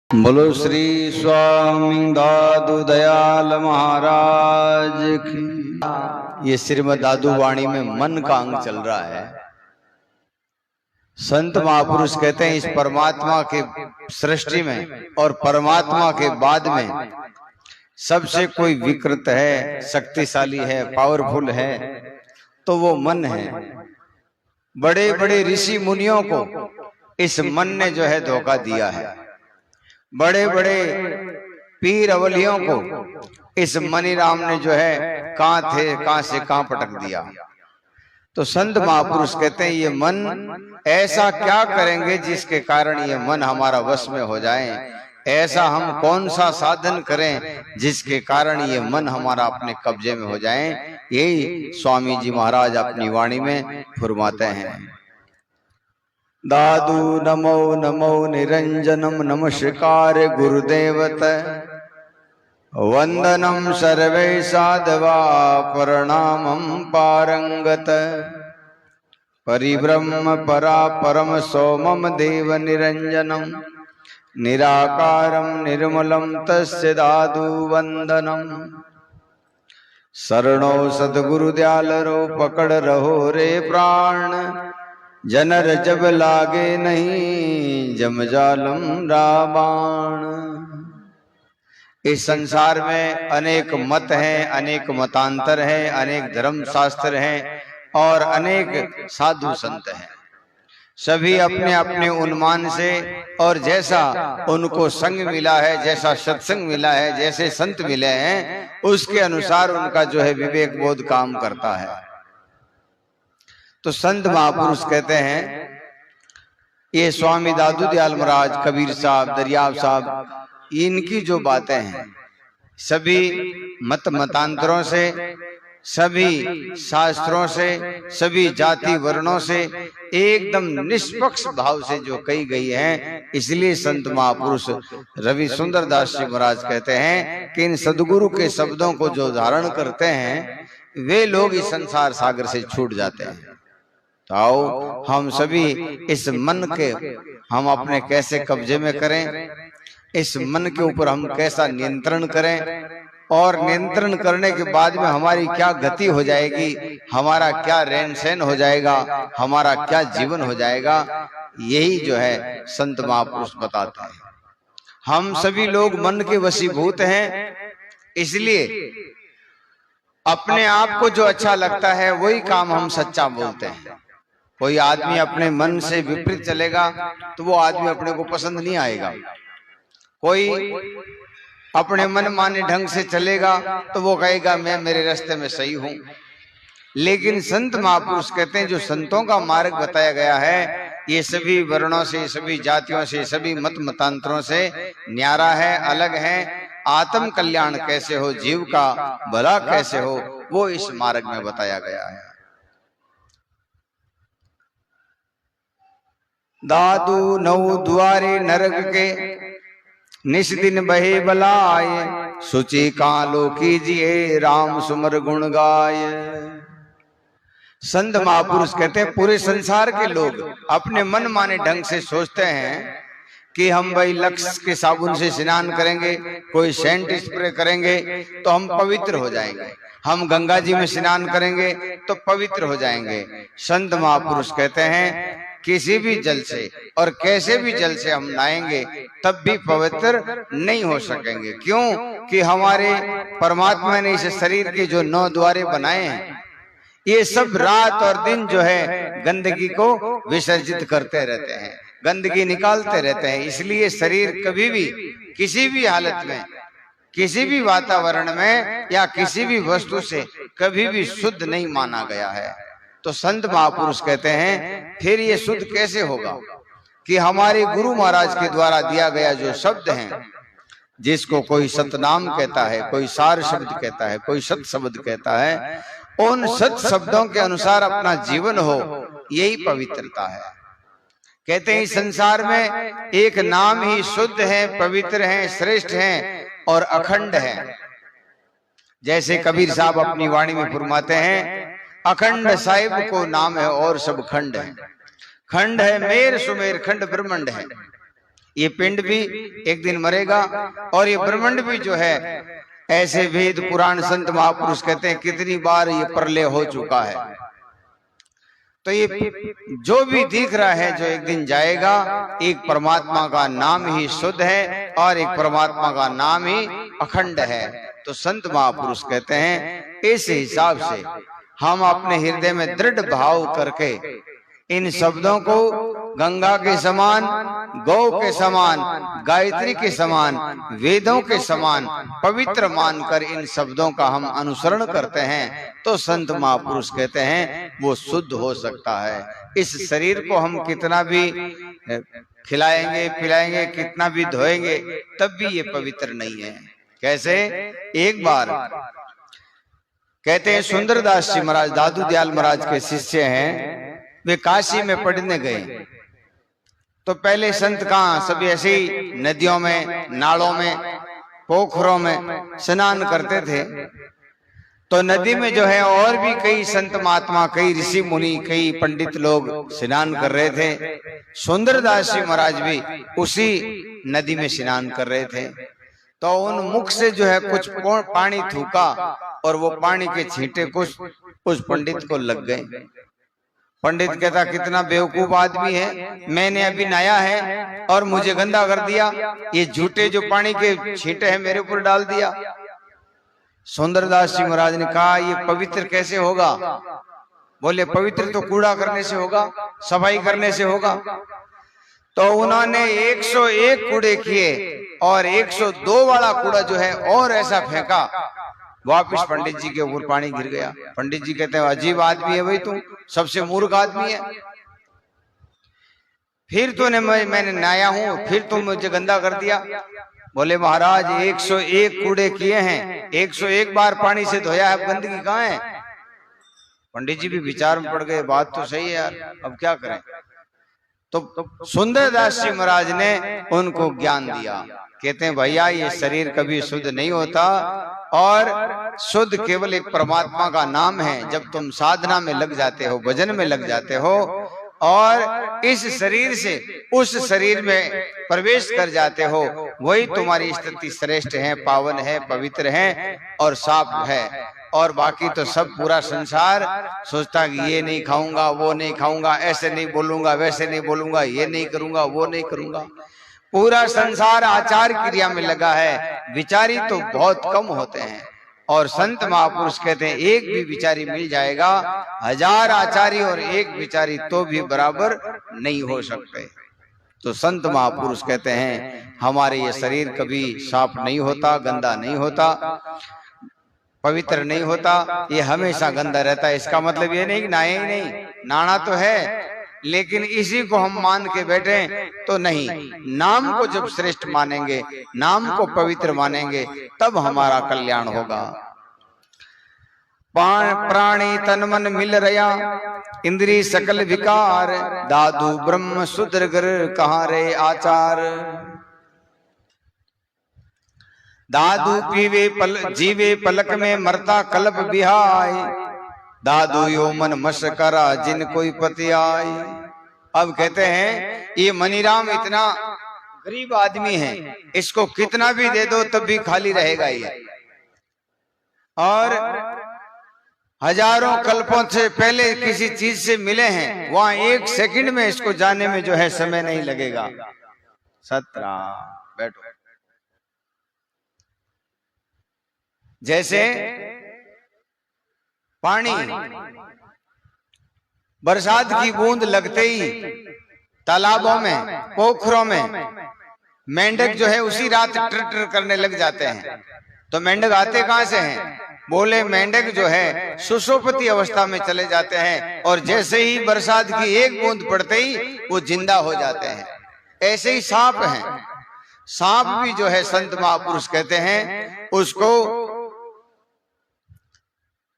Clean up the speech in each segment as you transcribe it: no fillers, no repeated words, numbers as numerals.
बोलो श्री स्वामी दादू दयाल महाराज की। ये श्रीमद् दादू वाणी में मन का अंग चल रहा है। संत महापुरुष कहते हैं इस परमात्मा के सृष्टि में और परमात्मा के बाद में सबसे कोई विकृत है, शक्तिशाली है, पावरफुल है तो वो मन है। बड़े बड़े ऋषि मुनियों को इस मन ने जो है धोखा दिया है। बड़े बड़े पीर अवलियों को इस मनीराम ने जो है कहां से कहां पटक दिया। तो संत महापुरुष कहते हैं ये मन ऐसा क्या करेंगे जिसके कारण ये मन हमारा वश में हो जाए। ऐसा हम कौन सा साधन करें जिसके कारण ये मन हमारा अपने कब्जे में हो जाए। यही स्वामी जी महाराज अपनी वाणी में फरमाते हैं। दादू नमो नमो निरंजनम नमस्कार गुरुदेवत वंदनम सर्वे साधवा प्रणामं पारंगत परिब्रह्म परा परम सोमम देव निरंजनम निराकारं निर्मलं तस्य दादू वंदनम। शरणो सद्गुरु दयालरो पकड़ रहो रे प्राण जनर जब लागे नहीं जमजालम रावण। इस संसार में अनेक मत हैं, अनेक मतांतर हैं, अनेक धर्म शास्त्र हैं और अनेक साधु संत हैं। सभी अपने अपने उन्मान से और जैसा उनको संग मिला है, जैसा सत्संग मिला है, जैसे संत मिले हैं उसके अनुसार उनका जो है विवेक बोध काम करता है। तो संत महापुरुष कहते हैं ये स्वामी दादू दयाल महाराज, कबीर साहब, दरियाव साहब, इनकी जो बातें हैं सभी मत मतांतरों से, सभी शास्त्रों से, सभी जाति वर्णों से एकदम निष्पक्ष भाव से जो कही गई है। इसलिए संत महापुरुष रवि सुंदर दास जी महाराज कहते हैं कि इन सदगुरु के शब्दों को जो धारण करते हैं वे लोग इस संसार सागर से छूट जाते हैं। तो आओ हम सभी इस मन के हम अपने कैसे कब्जे में करें, इस मन के ऊपर हम कैसा नियंत्रण करें और नियंत्रण करने के बाद में हमारी क्या गति हो जाएगी, हमारा क्या रहन सहन हो जाएगा, हमारा क्या जीवन हो जाएगा। यही जो है संत महापुरुष बताते हैं। हम सभी लोग मन के वशीभूत हैं, इसलिए अपने आप को जो अच्छा लगता है वही काम हम सच्चा बोलते हैं। कोई आदमी अपने मन से विपरीत चलेगा तो वो आदमी अपने को पसंद नहीं आएगा। कोई अपने मन माने ढंग से चलेगा तो वो कहेगा मैं मेरे रास्ते में सही हूं। लेकिन संत महापुरुष कहते हैं जो संतों का मार्ग बताया गया है ये सभी वर्णों से, सभी जातियों से, सभी मत मतांतरों से न्यारा है, अलग है। आत्म कल्याण कैसे हो, जीव का भला कैसे हो, वो इस मार्ग में बताया गया है। दादू नौ द्वारे नरक के निस दिन बहे बलाए सुचि कालो कीजिए राम सुमर गुण गाय। संत महापुरुष कहते हैं पूरे संसार के लोग अपने मन माने ढंग से सोचते हैं कि हम भाई लक्स के साबुन से स्नान करेंगे, कोई सेंट स्प्रे करेंगे तो हम पवित्र हो जाएंगे, हम गंगा जी में स्नान करेंगे तो पवित्र हो जाएंगे। संत महापुरुष कहते हैं किसी भी जल से और कैसे भी जल से हम नहाएंगे तब भी पवित्र नहीं हो सकेंगे। क्यों कि हमारे परमात्मा ने इस शरीर के जो 9 द्वारे बनाए हैं ये सब रात और दिन जो है गंदगी को विसर्जित करते रहते हैं, गंदगी निकालते रहते हैं। इसलिए शरीर कभी भी किसी भी हालत में, किसी भी वातावरण में या किसी भी वस्तु से कभी भी शुद्ध नहीं माना गया है। तो संत महापुरुष कहते हैं फिर ये शुद्ध कैसे होगा कि हमारे गुरु महाराज के द्वारा दिया गया जो शब्द हैं, जिसको कोई सतनाम कहता है, कोई सार शब्द कहता है, कोई सत शब्द कहता है, उन सत शब्दों के अनुसार अपना जीवन हो, यही पवित्रता है। कहते हैं इस संसार में एक नाम ही शुद्ध है, पवित्र है, श्रेष्ठ है और अखंड है। जैसे कबीर साहब अपनी वाणी में फरमाते हैं अखंड साहिब को नाम है और सब खंड है। खंड है मेर सुमेर खंड ब्रह्मंड है। ये पिंड भी एक दिन मरेगा और ये ब्रह्मांड भी जो है, ऐसे वेद पुराण संत महापुरुष कहते हैं कितनी बार ये प्रलय हो चुका है। तो ये जो भी दिख रहा है जो एक दिन जाएगा, एक परमात्मा का नाम ही शुद्ध है और एक परमात्मा का नाम ही अखंड है। तो संत महापुरुष कहते हैं इस हिसाब से हम अपने हृदय में दृढ़ भाव करके इन शब्दों को गंगा के समान, गौ के समान, गायत्री के समान, वेदों के समान पवित्र मानकर इन शब्दों का हम अनुसरण करते हैं तो संत महापुरुष कहते हैं वो शुद्ध हो सकता है। इस शरीर को हम कितना भी खिलाएंगे पिलाएंगे, कितना भी धोएंगे, तब भी ये पवित्र नहीं है। कैसे? एक बार कहते हैं सुंदरदास जी महाराज दादू दयाल महाराज के शिष्य हैं, वे काशी में पढ़ने गए। तो पहले संत कहाँ, सभी ऐसे ही नदियों में, नालों में, पोखरों में स्नान करते थे। तो नदी में जो है और भी कई संत महात्मा, कई ऋषि मुनि, कई पंडित लोग स्नान कर रहे थे। सुंदरदास जी महाराज भी उसी नदी में स्नान कर रहे थे। तो उन मुख से जो है कुछ पानी थूका और वो पानी के छींटे कुछ उस पंडित को लग गए। पंडित कहता कितना बेवकूफ आदमी है, मैंने अभी नहाया है और मुझे गंदा कर दिया, ये झूठे जो पानी के छींटे हैं मेरे ऊपर डाल दिया। सुंदरदास जी महाराज ने कहा ये पवित्र कैसे होगा? बोले पवित्र तो कूड़ा करने से होगा, सफाई करने से होगा। तो उन्होंने 101 कूड़े किए और 102 वाला कूड़ा जो है और ऐसा फेंका, वापिस पंडित जी के ऊपर पानी गिर गया। पंडित जी कहते हैं अजीब आदमी है भाई, तू सबसे मूर्ख आदमी है। फिर तूने मैंने नहाया हूं, फिर तुम मुझे गंदा कर दिया। बोले महाराज 101 कूड़े किए हैं, 101 बार पानी से धोया है, गंदगी कहाँ है? पंडित जी भी विचार में पड़ गए, बात तो सही है यार, अब क्या करें। तो सुंदरदास जी महाराज ने उनको ज्ञान दिया। कहते हैं भैया ये शरीर कभी शुद्ध नहीं होता और शुद्ध केवल एक परमात्मा का नाम है। जब तुम साधना में लग जाते हो, भजन में लग जाते हो और इस शरीर से उस शरीर में प्रवेश कर जाते हो, वही तुम्हारी स्थिति श्रेष्ठ है, पावन है, पवित्र है और साफ है। और बाकी तो सब पूरा संसार सोचता कि ये नहीं खाऊंगा, वो नहीं खाऊंगा, ऐसे नहीं बोलूंगा, वैसे नहीं बोलूंगा, ये नहीं करूंगा, वो नहीं करूंगा। पूरा संसार आचार क्रिया में लगा है, विचारी तो बहुत कम होते हैं। और संत महापुरुष कहते हैं एक भी विचारी मिल जाएगा, 1000 आचारी और एक विचारी तो भी बराबर नहीं हो सकते। तो संत महापुरुष कहते हैं हमारे ये शरीर कभी साफ नहीं होता, गंदा नहीं होता, पवित्र नहीं होता, ये हमेशा गंदा रहता है। इसका मतलब ये नहीं कि नहाए ही नहीं, नहाना तो है, लेकिन इसी को हम मान के बैठे तो नहीं। नाम को जब श्रेष्ठ मानेंगे, नाम को पवित्र मानेंगे, तब हमारा कल्याण होगा। प्राणी तन मन मिल रया, इंद्री सकल विकार, दादू ब्रह्म सुदृगर कहाँ रे आचार। दादू पीवे जीवे पलक में, मरता कल्प बिहाय, दादू यो मन मशकरा जिन कोई पति आए। अब कहते हैं ये मनीराम इतना गरीब आदमी है, इसको कितना भी दे दो तब भी खाली रहेगा ये। और हजारों कल्पों से पहले किसी चीज से मिले हैं, वहां 1 सेकंड में इसको जाने में जो है समय नहीं लगेगा। 17 बैठो। जैसे पानी, बरसात की बूंद लगते ही तालाबों में, पोखरों में मेंढक जो है उसी रात टर करने लग जाते हैं। तो मेंढक आते कहां से हैं? बोले मेंढक जो है सुषुप्ति अवस्था में चले जाते हैं और जैसे ही बरसात की एक बूंद पड़ते ही वो जिंदा हो जाते हैं। ऐसे ही सांप हैं। सांप भी जो है संत महापुरुष कहते हैं उसको,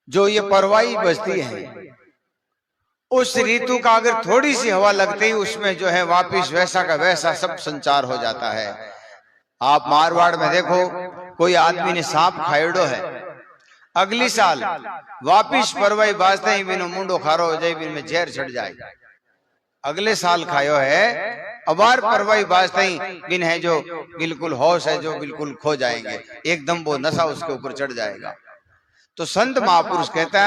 जो ये परवाई बजती है, उस ऋतु का अगर थोड़ी सी हवा लगते ही उसमें जो है वापिस वैसा का वैसा सब संचार हो जाता है। आप मारवाड़ में देखो, कोई आदमी ने सांप खाएड़ो है, अगली साल वापिस परवाई बाजते ही बिनो मुंडो खारो हो जाए, बिन में जहर चढ़ जाए। अगले साल खायो है, अबार परवाही बाजते ही बिन है जो बिल्कुल होश है, जो बिल्कुल खो जाएंगे, एकदम वो नशा उसके ऊपर चढ़ जाएगा। तो संत महापुरुष कहते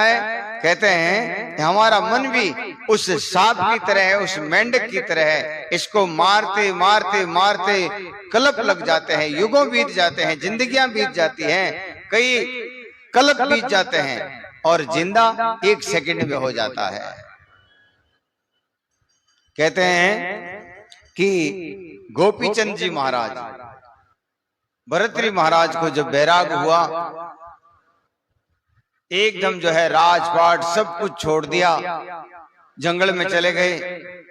हैं कि हमारा मन भी उस सांप की तरह है, उस मेंढक की तरह है, इसको मारते मारते मारते कल्प लग जाते हैं, युगों बीत जाते हैं, जिंदगियां बीत जाती हैं, कई कल्प बीत जाते हैं, और जिंदा 1 सेकंड में हो जाता है। कहते हैं कि गोपीचंद जी महाराज, भरतरी महाराज को जब बैराग हुआ, एकदम जो है राजपाट सब कुछ छोड़ दिया, जंगल में चले गए,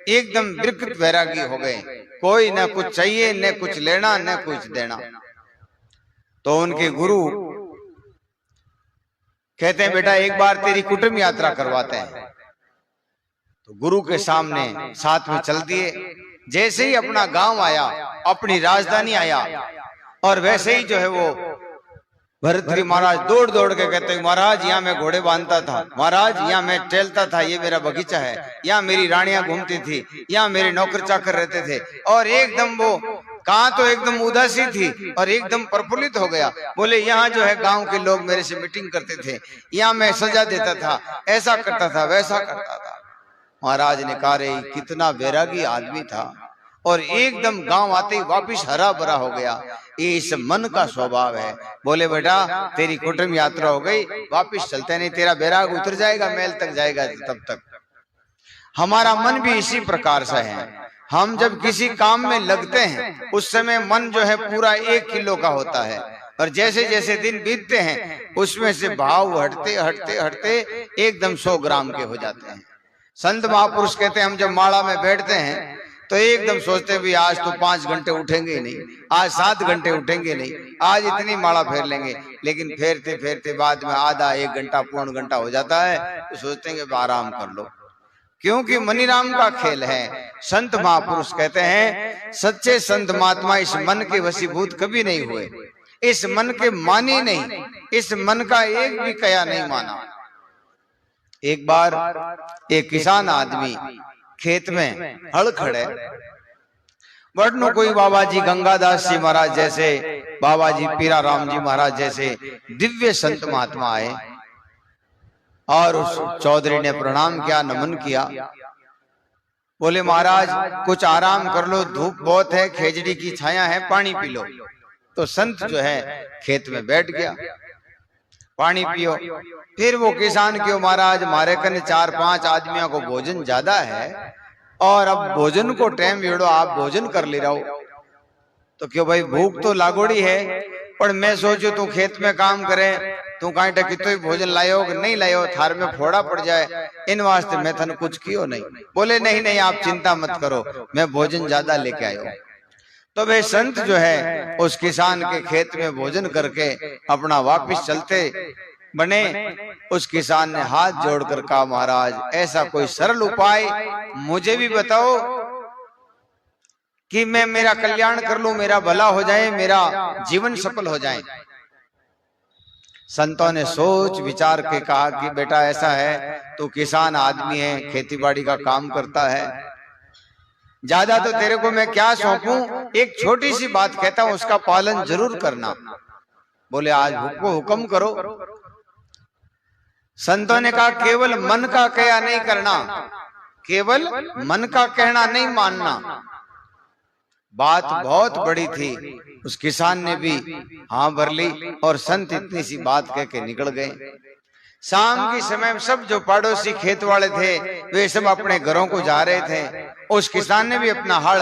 एकदम विकृत वैरागी हो गए, कोई न कुछ चाहिए, न कुछ लेना न कुछ देना। तो उनके गुरु कहते हैं बेटा एक बार तेरी कुटुंब यात्रा करवाते हैं। तो गुरु के सामने साथ में चल दिए। जैसे ही अपना गांव आया, अपनी राजधानी आया, और वैसे ही जो है वो भरतरी महाराज दौड़ दौड़ के कहते हैं महाराज यहाँ मैं घोड़े बांधता था, महाराज यहाँ मैं टहलता था, ये मेरा बगीचा है, यहाँ मेरी रानियां घूमती थी, यहाँ मेरे नौकर चाकर रहते थे। और एकदम वो कहा तो एकदम उदासी थी और एकदम प्रफुल्लित हो गया। बोले यहाँ जो है गांव के लोग मेरे से मीटिंग करते थे, यहाँ मैं सजा देता था, ऐसा करता था, वैसा करता था। महाराज ने कहा रे कितना वैरागी आदमी था, और एकदम गांव आते ही वापिस हरा भरा हो गया। ये इस मन का स्वभाव है। बोले बेटा तेरी कुटुंब यात्रा हो गई, वापिस चलते नहीं, तेरा बैराग उतर जाएगा, मैल तक जाएगा। तब तक हमारा मन भी इसी प्रकार से है। हम जब किसी काम में लगते हैं उस समय मन जो है पूरा 1 किलो का होता है, और जैसे जैसे दिन बीतते हैं उसमें से भाव हटते हटते हटते एकदम 100 ग्राम के हो जाते हैं। संत महापुरुष कहते हैं हम जब माला में बैठते हैं तो एकदम सोचते भी आज तो 5 घंटे उठेंगे नहीं, आज 7 घंटे उठेंगे नहीं, आज इतनी माला फेर लेंगे। लेकिन फेरते फेरते बाद में आधा 1 घंटा पौन घंटा हो जाता है, तो सोचते हैं कि आराम कर लो, क्योंकि मनीराम का खेल है। संत महापुरुष कहते हैं सच्चे संत महात्मा इस मन के वशीभूत कभी नहीं हुए, इस मन के माने नहीं, इस मन का एक भी कया नहीं माना। एक बार एक किसान आदमी खेत में हल खड़े, वरनो कोई बाबा जी गंगादास जी महाराज जैसे, बाबा जी पीरा राम जी महाराज जैसे दिव्य संत महात्मा आए, और उस चौधरी ने प्रणाम किया, नमन किया। बोले महाराज कुछ आराम कर लो, धूप बहुत है, खेजड़ी की छाया है, पानी पी लो। तो संत जो है खेत में बैठ गया, पानी पियो। फिर वो किसान क्यों महाराज हमारे कने 4-5 आदमियों को भोजन ज्यादा है, और अब भोजन को टाइम भेड़ो, आप भोजन कर ले रहो। तो क्यों भाई भूख तो लागोड़ी है, पर मैं सोचू तू खेत में काम करे, तू कहीं टकी तो भोजन लायो कि नहीं लायो, थार में फोड़ा पड़ जाए, इन वास्ते मैं थन कुछ कियो नहीं। बोले नहीं नहीं आप चिंता मत करो, मैं भोजन ज्यादा लेके आयो। तो वे संत जो है उस किसान के खेत में भोजन करके अपना वापिस चलते बने। उस किसान ने हाथ जोड़कर कहा महाराज ऐसा कोई सरल उपाय मुझे भी बताओ कि मैं मेरा कल्याण कर लूं, मेरा भला हो जाए, मेरा जीवन सफल हो जाए। संतों ने सोच विचार के कहा कि बेटा ऐसा है, तू किसान आदमी है, खेती बाड़ी का काम करता है, ज्यादा तो तेरे को मैं क्या सौंपूं, एक छोटी सी बात कहता हूं, उसका पालन जरूर करना। बोले आज हुक्म करो। संतों ने कहा केवल मन का कहना नहीं करना, केवल मन का कहना नहीं मानना। बात बहुत बड़ी थी, उस किसान ने भी हाँ भर ली, और संत इतनी सी बात कह के निकल गए। शाम के समय सब जो पड़ोसी खेत वाले थे वे सब अपने घरों को जा रहे थे। उस किसान ने भी अपना हल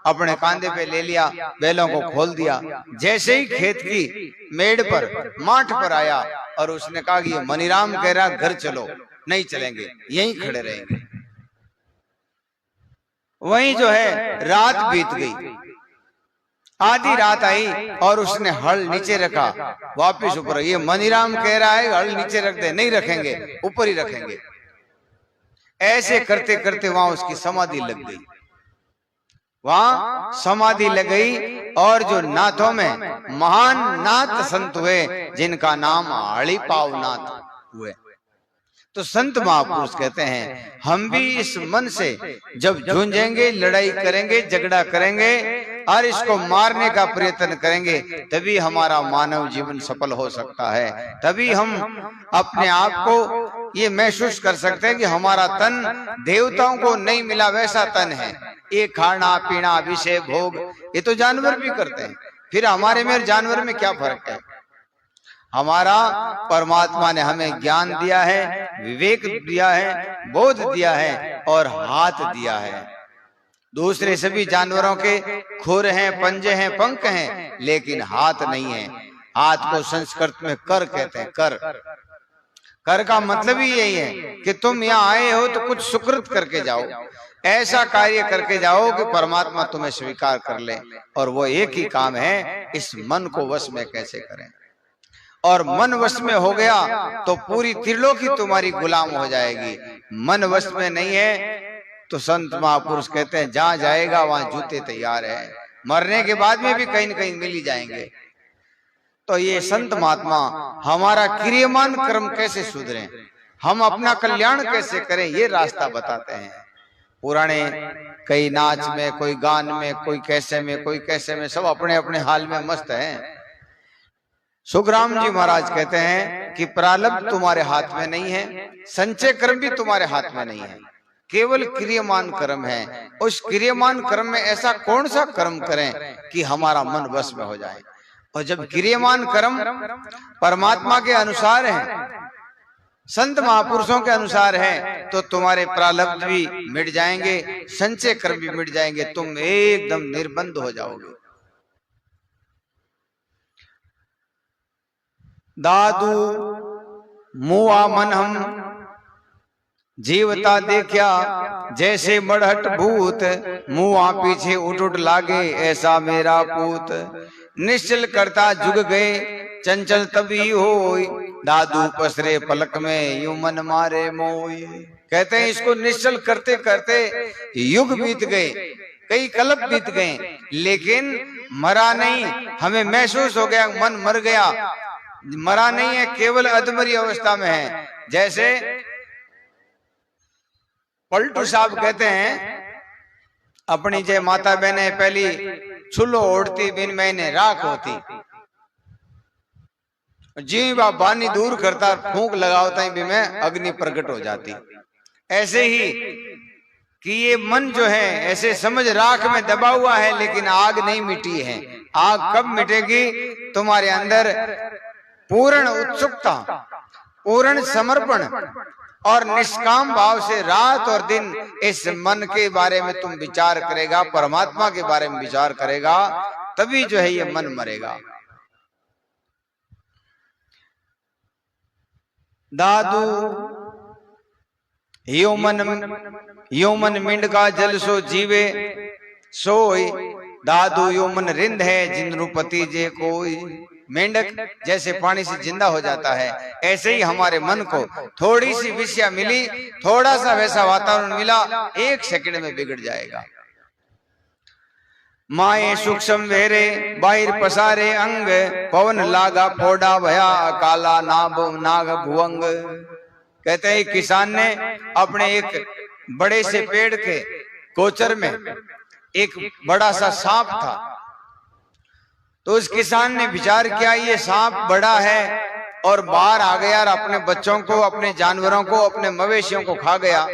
अपने कांधे पे ले लिया, बैलों को खोल दिया। जैसे ही खेत की मेड़ पर माठ पर आया और उसने कहा कि ये मनीराम कह रहा घर चलो, नहीं चलेंगे, यहीं खड़े रहेंगे। वहीं जो है रात बीत गई, आधी रात आई और उसने हल नीचे रखा, वापिस ऊपर। ये मनीराम कह रहा है हल नीचे रख दे, नहीं रखेंगे, ऊपर ही रखेंगे। ऐसे करते करते वहां उसकी समाधि लग गई, वहां समाधि लग गई। और जो नाथों में महान नाथ संत हुए जिनका नाम हरिपाव नाथ हुए, तो संत महापुरुष कहते हैं हम भी इस मन से जब जूझेंगे, लड़ाई करेंगे, झगड़ा करेंगे और इसको मारने का प्रयत्न करेंगे, तभी हमारा मानव जीवन सफल हो सकता है। तभी हम अपने आप को ये महसूस कर सकते हैं कि हमारा तन देवताओं को नहीं मिला वैसा तन है। ये खाना पीना विषय भोग ये तो जानवर भी करते हैं, फिर हमारे में जानवर में क्या फर्क है? हमारा परमात्मा ने हमें ज्ञान दिया है, विवेक दिया है, बोध दिया है और हाथ दिया है। दूसरे सभी जानवरों के खुर हैं, पंजे हैं, पंख हैं, लेकिन हाथ नहीं है। हाथ को संस्कृत में कर कहते हैं। कर कर का मतलब ही यही है कि तुम यहाँ आए हो तो कुछ सुकृत करके जाओ, ऐसा कार्य करके जाओ कि परमात्मा तुम्हें स्वीकार कर ले। और वो एक ही काम है, इस मन को वश में कैसे करें। और मन वश में हो गया तो पूरी त्रिलोकी तुम्हारी गुलाम हो जाएगी। मन वश में नहीं है तो संत महापुरुष कहते हैं जहां जाएगा वहां जूते तैयार है, मरने के बाद में भी कहीं न कहीं मिल ही जाएंगे। तो ये संत महात्मा हमारा क्रियमान कर्म कैसे सुधरे, हम अपना कल्याण कैसे करें, ये रास्ता बताते हैं। पुराने कई नाच में, कोई गान में, कोई कैसे में, कोई कैसे में, सब अपने अपने हाल में मस्त हैं। सुखराम जी महाराज कहते हैं कि प्रारब्ध तुम्हारे हाथ में नहीं है, संचय कर्म भी तुम्हारे हाथ में नहीं है, केवल क्रियमान कर्म है। उस क्रियमान कर्म में ऐसा कौन सा कर्म करें कि हमारा मन वश में हो जाए। और जब क्रियमान कर्म परमात्मा के अनुसार है, संत महापुरुषों के अनुसार है, तो तुम्हारे प्रारब्ध भी मिट जाएंगे, संचय कर्म भी मिट जाएंगे, तुम एकदम निर्बंध हो जाओगे। दादू मुआ मन हम जीवता देखा, जैसे मड़हट भूत, मुआ पीछे उठ उठ लागे, ऐसा मेरा पूत। निश्चल करता जुग गए, चंचल तभी होय, दादू पसरे पलक में, यूं मन मारे मोय। कहते हैं इसको निश्चल करते करते युग बीत गए, कई कल्प बीत गए, लेकिन मरा नहीं। हमें महसूस हो गया मन मर गया, मरा नहीं है, केवल अधमरी अवस्था में है। जैसे पलटू साहब कहते हैं अपनी जय माता बहने पहली छुलो ओढ़ती बिन मैंने राख होती, जी बा बानी दूर करता फूंक लगावता भी मैं अग्नि प्रकट हो जाती। ऐसे ही कि ये मन जो है ऐसे समझ राख में दबा हुआ है, लेकिन आग नहीं मिटी है। आग कब मिटेगी? तुम्हारे अंदर पूर्ण उत्सुकता, पूर्ण समर्पण और निष्काम भाव से रात और दिन इस मन के बारे में तुम विचार करेगा, परमात्मा के बारे में विचार करेगा, तभी जो है ये मन मरेगा। दादू यो मन मिंड का जल सो जीवे सोई, दादू यो मन रिंद है जिन रूपति जे कोई। मेंढक जैसे पानी से जिंदा हो जाता है, ऐसे ही हमारे मन को थोड़ी सी विषया मिली, थोड़ा सा वैसा वातावरण मिला, एक सेकंड में बिगड़ जाएगा। माए सूक्ष्म वेरे बाहिर पसारे अंग, पवन लागा फोड़ा भया काला नाग भुवंग। कहते हैं किसान ने अपने एक बड़े से पेड़ के गोचर में एक बड़ा सा सांप था, तो उस किसान ने विचार किया ये सांप बड़ा है और बाहर आ गया और अपने बच्चों को, अपने जानवरों को, अपने मवेशियों को खा गया,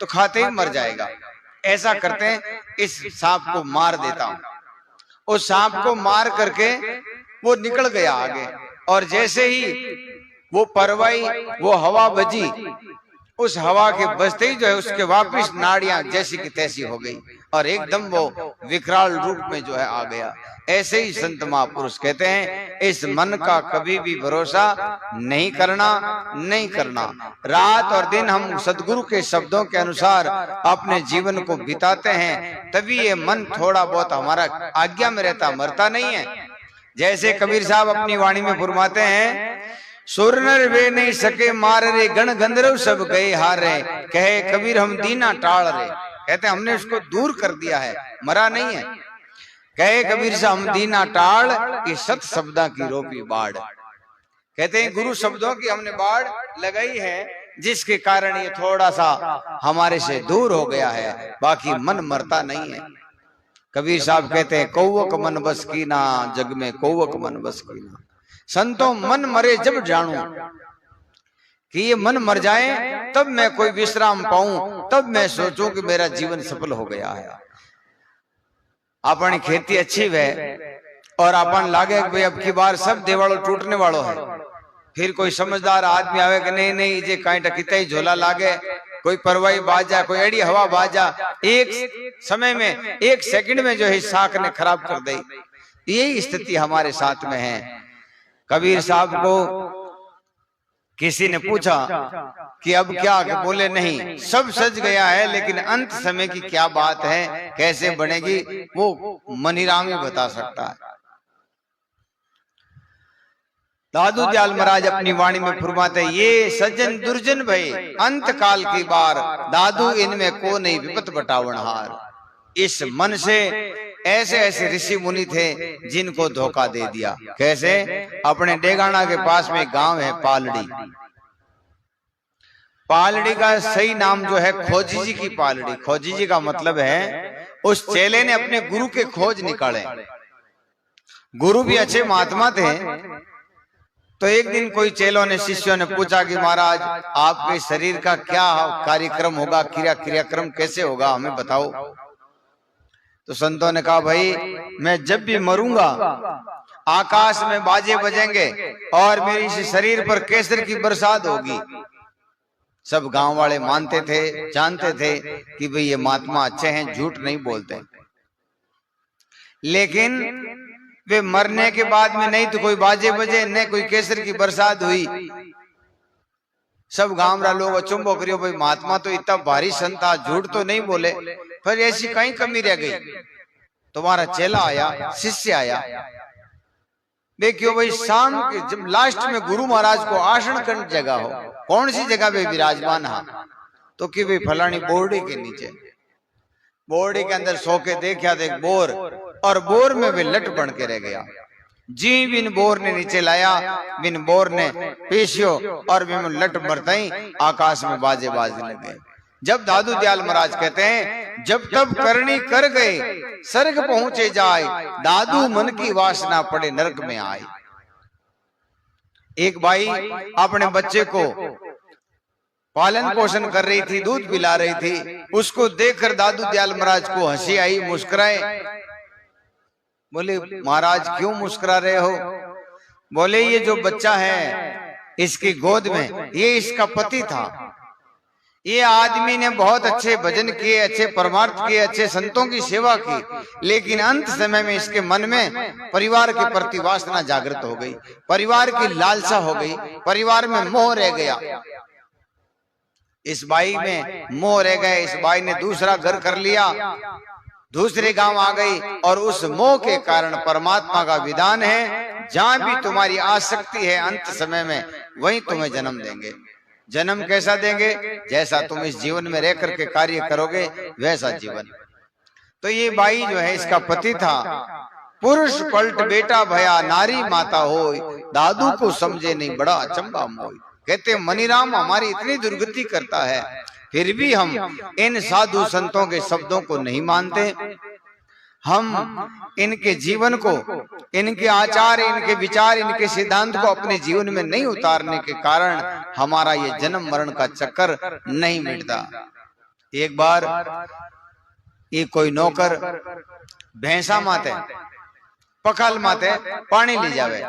तो खाते ही मर जाएगा। ऐसा करते हैं इस सांप को मार देता हूं। उस सांप को मार करके वो निकल गया आगे, और जैसे ही वो परवाई, वो हवा बजी, उस हवा के बजते ही जो है उसके वापिस नाड़ियां जैसी की तैसी हो गई और एकदम वो विकराल रूप में जो है आ गया। ऐसे ही संत महापुरुष कहते हैं इस मन का कभी भी भरोसा नहीं करना। रात और दिन हम सदगुरु के शब्दों के अनुसार अपने जीवन को बिताते हैं, तभी ये मन थोड़ा बहुत हमारा आज्ञा में रहता, मरता नहीं है। जैसे कबीर साहब अपनी वाणी में फरमाते हैं, सुर नर वे नहीं सके मार रे, गण गंधर्व सब गए हार रे, कहे कबीर हम दीना टाल रे। कहते हमने उसको दूर कर दिया है, मरा नहीं है। कहे कबीर से हम दीना टाल कि सत शब्दा की रोपी बाढ़। कहते हैं गुरु शब्दों की हमने बाढ़ लगाई है, जिसके कारण ये थोड़ा सा हमारे से दूर हो गया है, बाकी मन मरता नहीं है। कबीर साहब कहते हैं कौवक मन बस की ना, जग में कौवक मन बस की ना। संतों मन मरे जब जानूं, कि ये मन मर जाए तब मैं कोई विश्राम पाऊं, तब मैं सोचूं कि मेरा जीवन सफल हो गया है। अपनी खेती अच्छी है और अपन लागे भाई अब की बार सब देवालों टूटने वालों है, फिर कोई समझदार आदमी आवे कि नहीं नहीं जे काई टकिता ही झोला लागे, कोई परवाही बाजा, कोई एड़ी हवा बाजा, एक समय में एक सेकंड में जो है साख ने खराब कर दी। यही स्थिति हमारे साथ में है। कबीर साहब को किसी ने पूछा कि अब क्या, बोले नहीं सब सज गया है, लेकिन अंत समय की क्या बात है, कैसे बनेगी, वो मनीराम ही बता सकता है। दादू दयाल महाराज अपनी वाणी में फरमाते, ये सज्जन दुर्जन भई अंत काल की बार, दादू इनमें को नहीं विपत बटावनहार। इस मन से ऐसे ऐसे ऋषि मुनि थे जिनको धोखा दे दिया। कैसे? अपने डेगाना के पास में गांव है पालड़ी। पालड़ी का सही नाम जो है खोजी जी की पालड़ी। खोजी जी का मतलब है उस चेले ने अपने गुरु के खोज निकाले। गुरु भी अच्छे महात्मा थे। तो एक दिन कोई चेलों ने शिष्यों ने पूछा कि महाराज आपके शरीर का क्या कार्यक्रम होगा, क्रियाक्रम कैसे होगा, हमें बताओ। तो संतों ने कहा भाई मैं जब भी मरूंगा आकाश में बाजे बजेंगे और मेरी इस शरीर पर केसर की बरसात होगी। सब गांव वाले मानते थे, जानते थे कि भाई ये महात्मा अच्छे हैं, झूठ नहीं बोलते। लेकिन वे मरने के बाद में नहीं तो कोई बाजे बजे, न कोई केसर की बरसात हुई। सब गांव रा लोग अचंभो करियो, भाई महात्मा तो इतना भारी संत था, झूठ तो नहीं बोले। फिर ऐसी कहीं कमी रह गई। तुम्हारा चेला आया, शिष्य आया, देखियो भाई शाम के जब लास्ट में गुरु महाराज को आसन करने जगह हो, कौन सी जगह पे विराजमान है? तो कि भाई फलानी बोर्डी के नीचे। बोर्डी के अंदर सो के देखा देख बोर, और बोर में वे लट बन के रह गया। जी बिन बोर ने नीचे लाया, बिन बोर ने पेशियो और बिन लट मरते आकाश में बाजे बाजने लगे। जब दादू दयाल महाराज कहते हैं जब तब करनी कर गए स्वर्ग पहुंचे जाए, दादू मन की वासना पड़े नरक में आए। एक बाई अपने बच्चे को पालन पोषण कर रही थी, दूध पिला रही थी। उसको देखकर दादू दयाल महाराज को हंसी आई, मुस्कुराए। बोले महाराज क्यों मुस्कुरा रहे हो? बोले ये जो बच्चा है इसकी गोद में ये इसका पति था। ये आदमी ने बहुत अच्छे भजन किए, अच्छे परमार्थ किए, अच्छे संतों की सेवा की, लेकिन अंत समय में इसके मन में परिवार के प्रति वासना जागृत हो गई, परिवार की लालसा हो गई, परिवार में मोह रह गया। इस बाई में मोह रह गए। इस बाई ने दूसरा घर कर लिया, दूसरे गांव आ गई, और उस मोह के कारण परमात्मा का विधान है जहां भी तुम्हारी आसक्ति है अंत समय में वहीं तुम्हें जन्म देंगे। जन्म कैसा देंगे? जैसा तुम इस जीवन में रह करके कार्य करोगे वैसा जीवन। तो ये बाई जो है इसका पति था। पुरुष पलट बेटा भया नारी माता होय, दादू को समझे नहीं बड़ा अचंबा मोय। कहते मनीराम हमारी इतनी दुर्गति करता है फिर भी हम इन साधु संतों के शब्दों को नहीं मानते। हम इनके जीवन को, इनके आचार, इनके विचार, इनके सिद्धांत को अपने जीवन में नहीं उतारने के कारण हमारा ये जन्म मरण का चक्कर नहीं मिटता। एक बार ये कोई नौकर भैंसा माते पखाल माते पानी ले जावे।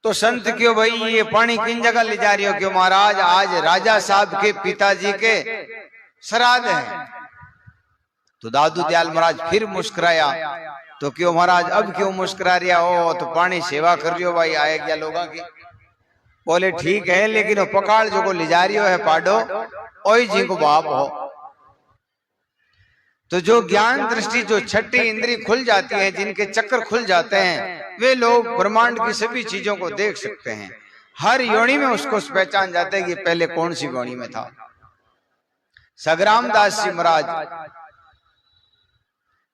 तो संत क्यों भाई ये पानी किन जगह ले जा रही हो? क्यों महाराज आज राजा साहब के पिताजी के श्राद्ध है। तो दादू दयाल महाराज फिर मुस्कुराया। तो क्यों महाराज अब क्यों मुस्कुरा रिया हो? तो पानी सेवा कर रही हो भाई आए क्या लोगों की। बोले ठीक है, लेकिन वो पकाड़ जो को ले जा रही हो है पाडो ओई जी को बाप हो। तो जो ज्ञान दृष्टि, जो छठी इंद्री खुल जाती है, जिनके चक्कर खुल जाते हैं, वे लोग ब्रह्मांड की सभी चीजों को देख सकते हैं। हर योनि में उसको पहचान जाते हैं कि पहले कौन सी योनि में था। सग्राम दास जी महाराज,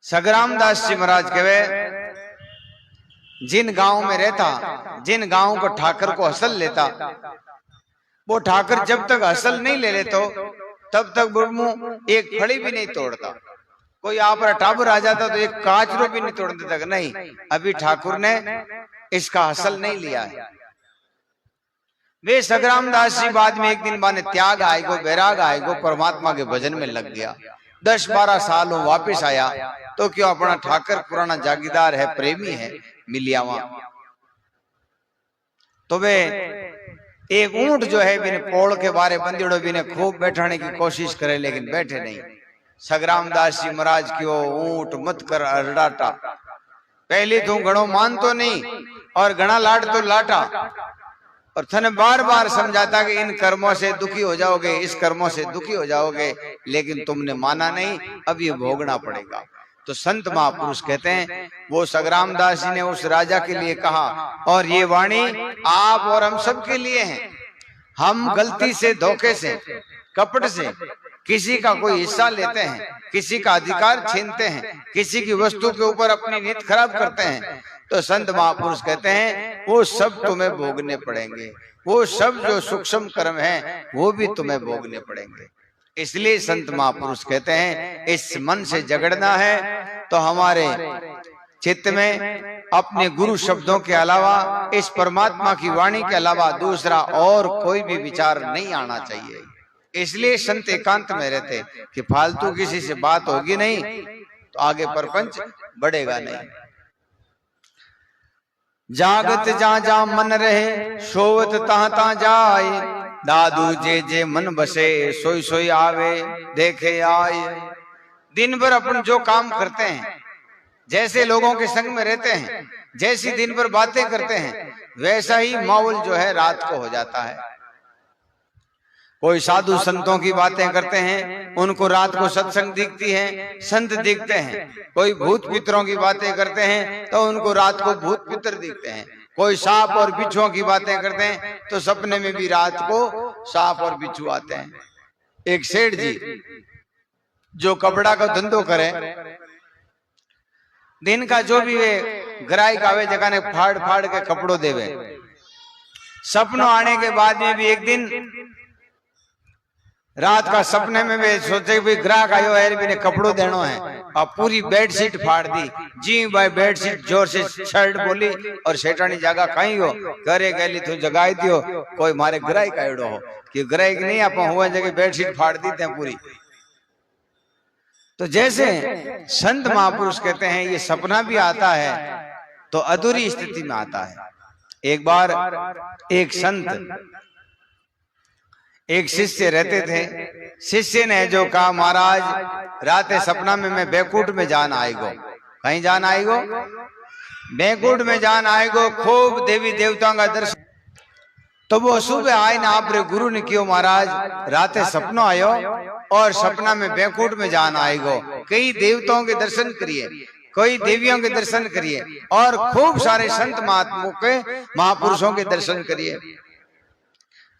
सग्राम दास जी महाराज कहे जिन गांव में रहता, जिन गांव को ठाकर को हसल लेता, वो ठाकर जब तक असल नहीं ले लेते तब तक बुर्मू एक फड़ी भी नहीं तोड़ता। कोई आप टाबर आ जाता तो एक काचरो भी नहीं तोड़ने तक नहीं, अभी ठाकुर ने इसका असल नहीं लिया है। वे सग्राम दास जी बाद में एक दिन माने त्याग आएगो, बैराग आएगो, परमात्मा के भजन में लग गया। 10-12 साल हो वापिस आया तो क्यों अपना ठाकर पुराना जागीरदार है, प्रेमी है, मिलिया वहां। तो वे एक ऊंट जो है बिन पोड़ के बारे बंदिड़ो बिने खूब बैठाने की कोशिश करे लेकिन बैठे नहीं। सग्राम दास जी महाराज क्यों ऊंट मत कर अरडाटा, पहले तू घणो मान तो नहीं और घना लाट तो लाटा, और थने बार बार समझाता कि इन कर्मों से दुखी हो जाओगे, इस कर्मों से दुखी हो जाओगे, लेकिन तुमने माना नहीं, अब ये भोगना पड़ेगा। तो संत महापुरुष कहते हैं वो सग्राम दास जी ने उस राजा के लिए कहा, और ये वाणी आप और हम सब के लिए है। हम गलती से, धोखे से, कपट से किसी का कोई हिस्सा लेते हैं, किसी का अधिकार छीनते हैं, किसी की वस्तु के ऊपर अपनी नीयत खराब करते हैं, तो संत महापुरुष कहते हैं वो सब तुम्हें भोगने पड़ेंगे। वो सब जो सूक्ष्म कर्म है वो भी तुम्हें भोगने पड़ेंगे। इसलिए संत महापुरुष कहते हैं इस मन से झगड़ना है तो हमारे चित्त में अपने गुरु शब्दों के अलावा, इस परमात्मा की वाणी के अलावा दूसरा और कोई भी विचार नहीं आना चाहिए। इसलिए संत एकांत में रहते कि फालतू किसी से बात होगी नहीं तो आगे परपंच बढ़ेगा नहीं। जागत जा जा मन रहे, सोवत ता ता जाए, दादू जे जे मन बसे, सोई सोई आवे देखे आए। दिन भर अपन जो काम करते हैं, जैसे लोगों के संग में रहते हैं, जैसी दिन भर बातें करते हैं, वैसा ही माहौल जो है रात को हो जाता है। कोई साधु संतों की बातें करते हैं, उनको रात को सत्संग दिखती है, संत दिखते हैं। कोई भूत पितरों की बातें करते हैं तो उनको रात को भूत पितर दिखते हैं। कोई सांप और बिच्छुओं की बातें करते हैं तो सपने में भी रात को सांप और बिच्छू आते हैं। एक सेठ जी जो कपड़ा का धंधो करे, दिन का जो भी वे ग्राहक आवे जगह ने फाड़ फाड़ के कपड़ों देवे, सपनों आने के बाद में भी एक दिन रात का सपने में वे सोचे भी ग्राहक आयो है, मैंने कपड़ों देनो है, और पूरी बेडशीट फाड़ दी। जी भाई बेडशीट जोर से शर्ट बोली और सेठानी जगह कहीं हो करे गली तो जगाई दियो, कोई मारे ग्राहक आयो हो कि ग्राहक नहीं आप हुआ जगह बेडशीट फाड़ दी थे पूरी। तो जैसे संत महापुरुष कहते हैं ये सपना भी आता है तो अधूरी स्थिति में आता है। एक बार एक संत एक शिष्य रहते थे, शिष्य ने जो कहा महाराज रात सपना में मैं बैकुंठ में जान आएगो। कहीं जान आएगो? बैकुंठ में जान आएगो, खूब देवी देवताओं का दर्शन। तो वो सुबह आए ना आप गुरु ने क्यों महाराज रात सपना आयो और सपना में बैकुंठ में जान आएगो, कई देवताओं के दर्शन करिए, कोई देवियों के दर्शन करिए और खूब सारे संत महात्माओं के महापुरुषों के दर्शन करिए।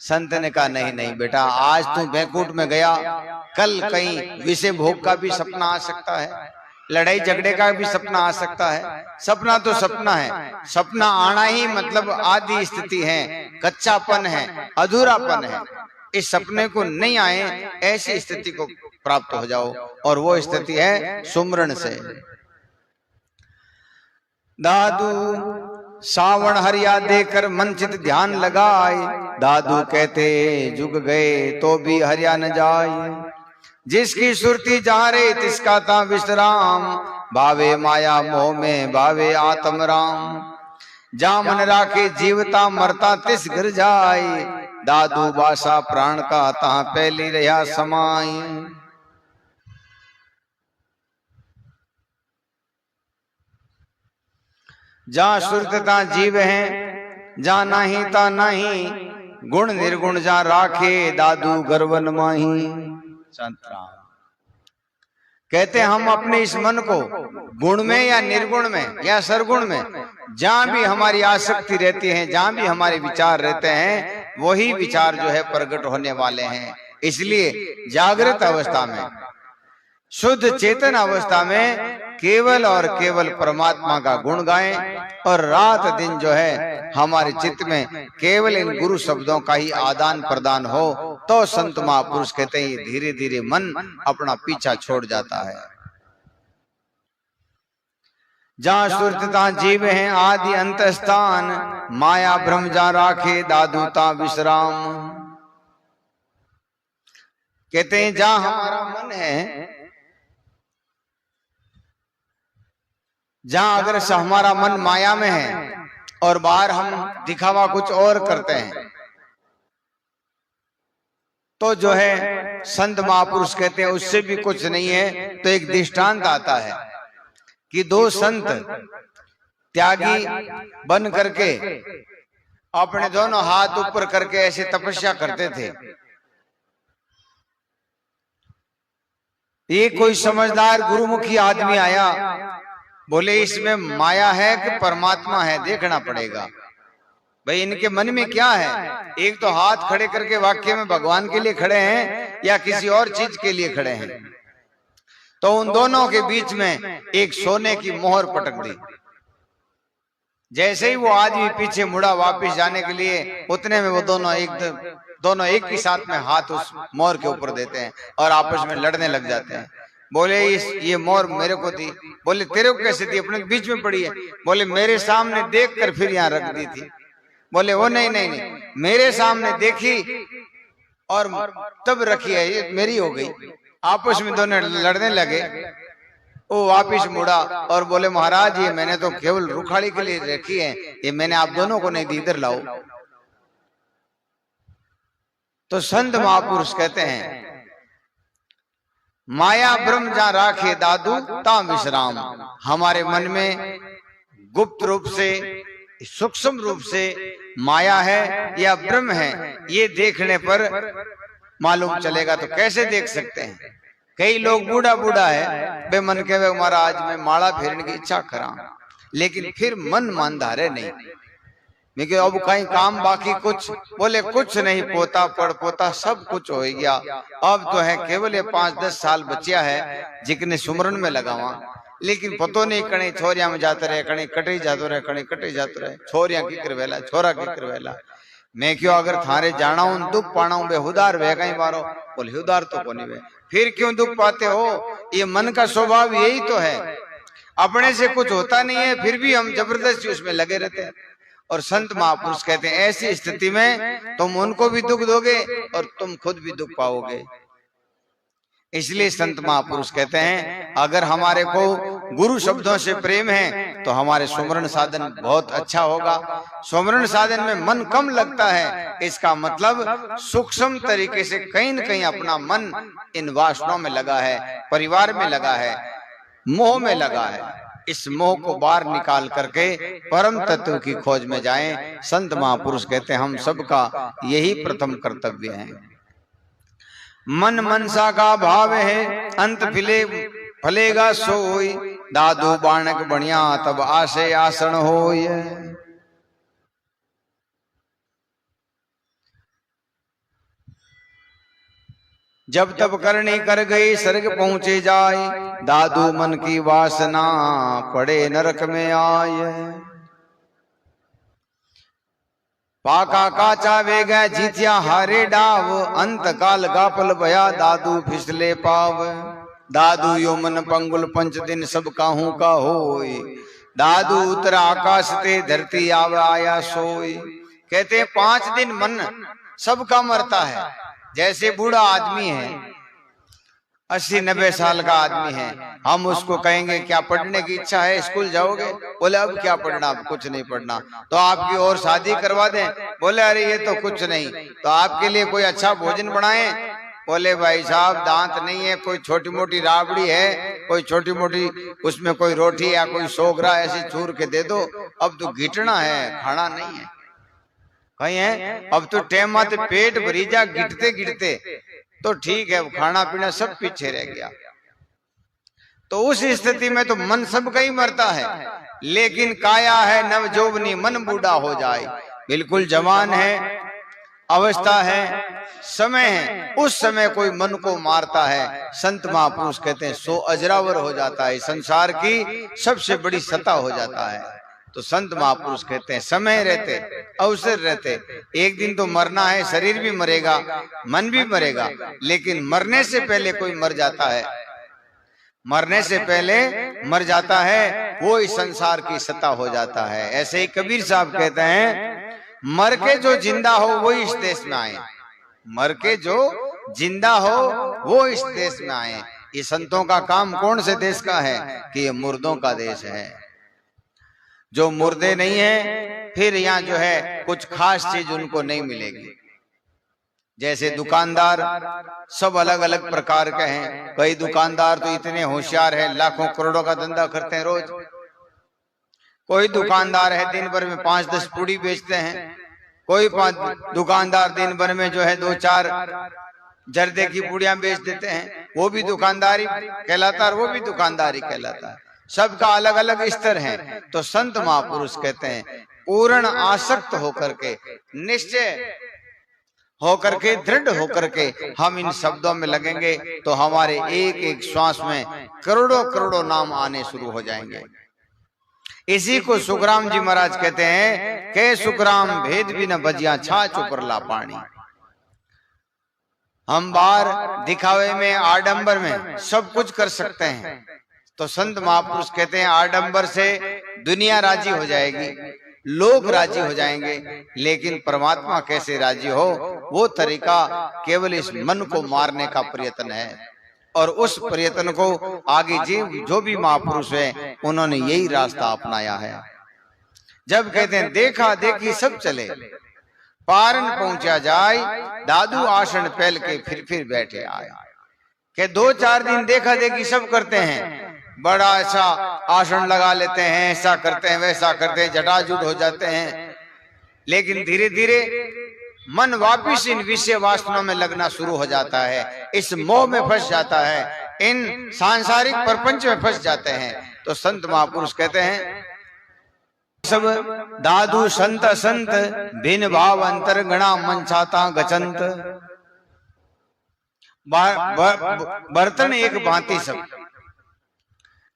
संत ने कहा नहीं नहीं बेटा, आज तू बैकुंठ में गया, कल कहीं विषय भोग का भी सपना आ सकता है, लड़ाई झगड़े का भी सपना आ सकता है। सपना तो सपना है, सपना आना ही मतलब आदि स्थिति है, कच्चापन है, अधूरापन है। इस सपने को नहीं आए ऐसी स्थिति को प्राप्त हो जाओ, और वो स्थिति है सुमरण से। दादू सावण हरिया देकर मन चित ध्यान लगाए, दादू कहते जुग गए तो भी हरिया न जाए। जिसकी सुरती जहाँ रे तिसका ता विश्राम, भावे माया मोह में भावे आत्म राम। जा मन राखे जीवता मरता तिस घर जाए, दादू बासा प्राण का ता पहली रहा समाई। जहाँ सुरतता जीव है जहाँ नहीं ता नहीं, गुण निर्गुण जहाँ राखे दादू गर्वन माही। कहते हम अपने इस मन को गुण में या निर्गुण में या सरगुण में जहाँ भी हमारी आसक्ति रहती है, जहाँ भी हमारे विचार रहते हैं, वही विचार जो है प्रकट होने वाले हैं। इसलिए जागृत अवस्था में शुद्ध चेतन अवस्था में केवल और केवल परमात्मा का गुण गाएं और रात दिन जो है हमारे चित्त में केवल इन गुरु शब्दों का ही आदान प्रदान हो, तो संत महापुरुष कहते हैं धीरे धीरे मन अपना पीछा छोड़ जाता है। जहाँ सुरतता जीव हैं आदि अंत स्थान, माया भ्रम जा राखे दादूता विश्राम। कहते हैं जहाँ हमारा मन है, जहां अगर हमारा मन माया में है और बाहर हम दिखावा कुछ और करते हैं, तो जो है संत महापुरुष कहते हैं उससे भी कुछ नहीं है। तो एक दृष्टांत आता है कि दो संत त्यागी बन करके अपने दोनों हाथ ऊपर करके ऐसे तपस्या करते थे। ये कोई समझदार गुरुमुखी आदमी आया, बोले इसमें माया है कि परमात्मा है, देखना पड़ेगा भाई इनके मन में क्या है। एक तो हाथ खड़े करके वाक्य में भगवान के लिए खड़े हैं या किसी और चीज के लिए खड़े हैं। तो उन दोनों के बीच में एक सोने की मोहर पटक दी। जैसे ही वो आदमी पीछे मुड़ा वापस जाने के लिए, उतने में वो दोनों एक ही साथ में हाथ उस मोहर के ऊपर देते हैं और आपस में लड़ने लग जाते हैं। बोले ये मोहर मेरे को दी। बोले तेरे को कैसे दी, अपने बीच में पड़ी है। बोले मेरे सामने देख कर फिर यहाँ रख दी थी। बोले वो नहीं, मेरे सामने देखी और तब रखी है, ये मेरी हो गई। आपस में दोनों लड़ने लगे। वो वापिस मुड़ा और बोले महाराज ये मैंने तो केवल रुखाड़ी के लिए रखी है, ये मैंने आप दोनों को नहीं दी, इधर लाओ। तो संत महापुरुष कहते हैं माया ब्रह्म जा राखे दादू ता विश्राम। हमारे मन में गुप्त रूप से सूक्ष्म रूप से माया है या ब्रह्म है, ये देखने पर मालूम चलेगा। तो कैसे देख सकते हैं? कई लोग बूढ़ा है बे मन के वे महाराज में माला फेरने की इच्छा करा, लेकिन फिर मन मान धारे नहीं। लेकिन अब कहीं काम बाकी कुछ, बोले कुछ नहीं पोता पड़ पोता सब कुछ हो गया। अब तो है केवल ये 5-10 साल बचिया है जितने सुमरन में लगावा, लेकिन पतो नहीं कहीं छोरिया में जाते रहे, कहीं कटे जाते रहे, कहीं कटे जाते रहे। छोरिया की करवेला, छोरा की करवेला। मैं क्यों अगर थारे जाना हूं दुख पाना हूं बेहुदार वे कहीं मारो। बोले हुदार तो कोनी वे, फिर क्यों दुख पाते हो? ये मन का स्वभाव यही तो है, अपने से कुछ होता नहीं है फिर भी हम जबरदस्ती उसमें लगे रहते हैं। और संत महापुरुष कहते हैं ऐसी स्थिति में तुम उनको भी दुख दोगे और तुम खुद भी दुख पाओगे। इसलिए संत महापुरुष कहते हैं अगर हमारे को गुरु शब्दों से प्रेम है तो हमारे सुमरण साधन बहुत अच्छा होगा। सुमरण साधन में मन कम लगता है, इसका मतलब सूक्ष्म तरीके से कहीं न कहीं अपना मन इन वासनाओं में लगा है, परिवार में लगा है, मोह में लगा है। इस मोह को बाहर निकाल करके परम तत्व की खोज में जाएं। संत महापुरुष कहते हैं हम सबका यही प्रथम कर्तव्य है। मन मनसा का भाव है अंत फलेगा सोई, दादू बाणक बढ़िया तब आशे आसन होय। जब तब करनी कर गई स्वर्ग पहुंचे जाए, दादू मन की वासना पड़े नरक में आए। पाका काचा वे गए जीतिया हारे डाव, अंत काल गापल भया दादू फिसले पाव। दादू यो मन पंगुल 5 दिन सब काहू का होय, दादू उतरा आकाश ते धरती आया सोई। कहते 5 दिन मन सबका मरता है। जैसे बूढ़ा आदमी है 80-90 साल का आदमी है, हम उसको कहेंगे क्या पढ़ने की इच्छा है, स्कूल जाओगे? बोले अब क्या पढ़ना, अब कुछ नहीं पढ़ना। तो आपकी और शादी करवा दें? बोले अरे ये तो कुछ नहीं। तो आपके लिए कोई अच्छा भोजन बनाएं? बोले भाई साहब दांत नहीं है, कोई छोटी मोटी राबड़ी है, कोई छोटी मोटी उसमें कोई रोटी या कोई सोगरा ऐसी चूर के दे दो। अब तो घिटना है, खाना नहीं है कहीं है। अब तो टेम आते पेट भरी जा गिरते गिरते तो ठीक है, खाना पीना सब पीछे रह गया। तो उस स्थिति में तो मन सबका ही मरता है। लेकिन काया है नवजोबनी मन बूढ़ा हो जाए। बिल्कुल जवान है, अवस्था है, समय है, उस समय कोई मन को मारता है, संत महापुरुष कहते हैं सो अजरावर हो जाता है, संसार की सबसे बड़ी सत्ता हो जाता है। तो संत महापुरुष कहते हैं समय रहते, अवसर रहते, एक दिन तो मरना है, शरीर भी मरेगा, मन भी मरेगा, लेकिन मरने से पहले कोई मर जाता है, मरने से पहले मर जाता है, वो इस संसार की सत्ता हो जाता है। ऐसे ही कबीर साहब कहते हैं मर के जो जिंदा हो वो इस देश में आए, मर के जो जिंदा हो वो इस देश में आए। ये संतों का काम कौन से देश का है कि ये मुर्दों का देश है। जो मुर्दे नहीं है फिर यहाँ जो है कुछ खास चीज उनको नहीं मिलेगी। जैसे दुकानदार सब अलग अलग प्रकार के हैं, कई दुकानदार तो इतने होशियार हैं, लाखों करोड़ों का धंधा करते हैं रोज। कोई दुकानदार है दिन भर में 5-10 पूड़ी बेचते हैं, कोई दुकानदार दिन भर में जो है 2-4 जर्दे की पूड़ियां बेच देते हैं, वो भी दुकानदारी कहलाता है, वो भी दुकानदारी कहलाता है। सबका अलग अलग स्तर है। तो संत महापुरुष कहते हैं पूर्ण आसक्त होकर के, निश्चय होकर के, दृढ़ होकर के हम इन शब्दों में लगेंगे तो हमारे एक एक श्वास में करोड़ों करोड़ों नाम आने शुरू हो जाएंगे। इसी को सुखराम जी महाराज कहते हैं के सुखराम भेद भी न बजिया छाछ ऊपर ला पानी। हम बाहर दिखावे में, आडंबर में सब कुछ कर सकते हैं, तो संत महापुरुष कहते हैं आडंबर से दुनिया राजी हो जाएगी, लोग राजी हो जाएंगे, लेकिन परमात्मा कैसे राजी हो वो तरीका केवल इस मन को मारने का प्रयत्न है। और उस प्रयत्न को आगे जो भी महापुरुष है उन्होंने यही रास्ता अपनाया है। जब कहते हैं देखा देखी सब चले, पारन पहुंचा जाए, दादू आसन पहल के फिर बैठे आए। के 2-4 दिन देखा देखी सब करते हैं, बड़ा ऐसा आसन लगा लेते हैं, ऐसा करते हैं, वैसा करते हैं, जटाजूट हो जाते हैं, लेकिन धीरे धीरे मन वापिस इन विषय वासनाओं में लगना शुरू हो जाता है, इस मोह में फंस जाता है, इन सांसारिक प्रपंच में फंस जाते हैं। तो संत महापुरुष कहते हैं सब दादू संत संत भिन्न भाव अंतर गणा मन छाता गचंत। बर्तन एक भांति सब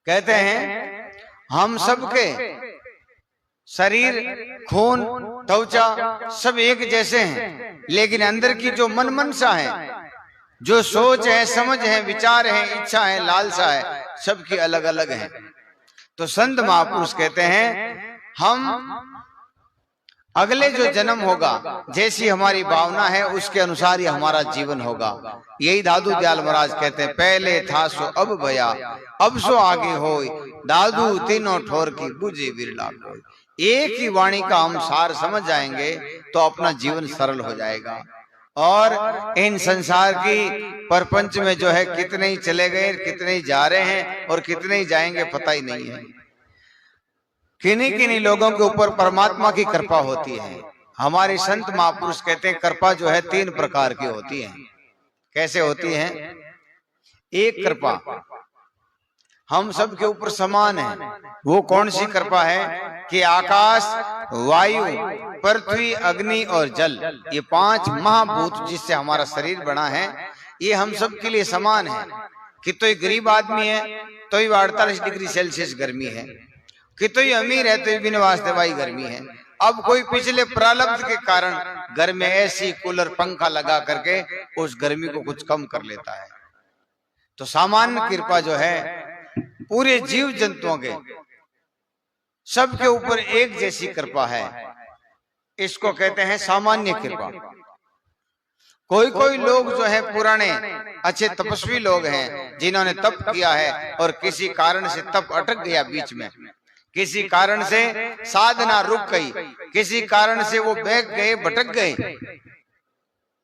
कहते हैं हम सबके शरीर, खून, त्वचा सब एक जैसे हैं, लेकिन अंदर की जो मन मनसा है, जो सोच है, समझ है, विचार है, इच्छा है, लालसा है, सबकी अलग अलग है। तो संत महापुरुष कहते हैं हम अगले जो जन्म होगा जैसी हमारी भावना है उसके अनुसार ही हमारा जीवन होगा। यही दादू दयाल महाराज कहते हैं पहले था सो अब भया, अब सो आगे होय, दादू तीनों ठोर की बुझे बिरला कोय। एक ही वाणी का हम सार समझ जाएंगे तो अपना जीवन सरल हो जाएगा। और इन संसार की प्रपंच में जो है कितने ही चले गए, कितने ही जा रहे हैं और कितने ही जाएंगे पता ही नहीं है। किन्हीं किन्हीं लोगों के ऊपर परमात्मा की कृपा होती है। हमारे संत महापुरुष कहते हैं कृपा जो है 3 प्रकार की होती है। कैसे होती है? एक कृपा हम सब के ऊपर समान है। वो कौन सी कृपा है कि आकाश, वायु, पृथ्वी, अग्नि और जल, ये 5 महाभूत जिससे हमारा शरीर बना है, ये हम सब के लिए समान है। कि तो गरीब आदमी है तो 48 डिग्री सेल्सियस गर्मी है, कि तो अमीर है तो बिना वास्तवाई गर्मी है। अब कोई पिछले प्रारब्ध के कारण घर में ऐसी कूलर पंखा लगा करके उस गर्मी को कुछ कम कर लेता है। तो सामान्य कृपा जो है पूरे जीव जंतुओं के सबके ऊपर एक जैसी कृपा है, इसको कहते हैं सामान्य कृपा। कोई कोई लोग जो है पुराने अच्छे तपस्वी लोग हैं जिन्होंने तप किया है और किसी कारण से तप अटक गया बीच में, किसी कारण से साधना रुक गई, किसी कारण से वो बहक गए, भटक गए,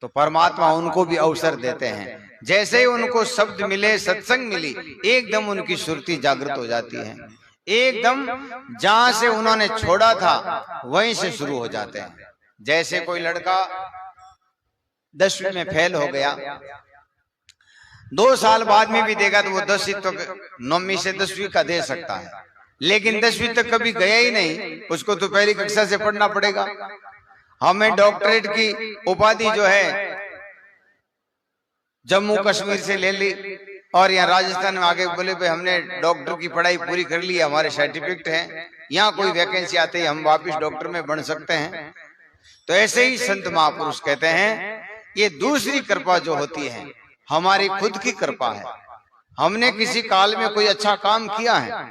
तो परमात्मा उनको भी अवसर देते हैं। जैसे ही उनको शब्द मिले, सत्संग मिली, एकदम उनकी सुरती जागृत हो जाती है। एकदम जहां से उन्होंने छोड़ा था वहीं से शुरू हो जाते हैं। जैसे कोई लड़का 10वीं में फेल हो गया, 2 साल बाद में भी देगा तो वो 10वीं तो 9वीं से 10वीं का दे सकता है, लेकिन 10वीं तक कभी गया ही नहीं, उसको तो पहली कक्षा से पढ़ना पड़ेगा। हमें डॉक्टरेट की उपाधि जो है जम्मू कश्मीर से ले ली और यहाँ राजस्थान में आगे बोले भाई हमने डॉक्टर की पढ़ाई पूरी कर ली, हमारे सर्टिफिकेट हैं, यहाँ कोई वैकेंसी आते ही हम वापस डॉक्टर में बन सकते हैं। तो ऐसे ही संत महापुरुष कहते हैं ये दूसरी कृपा जो होती है हमारी खुद की कृपा है। हमने किसी काल में कोई अच्छा काम किया है,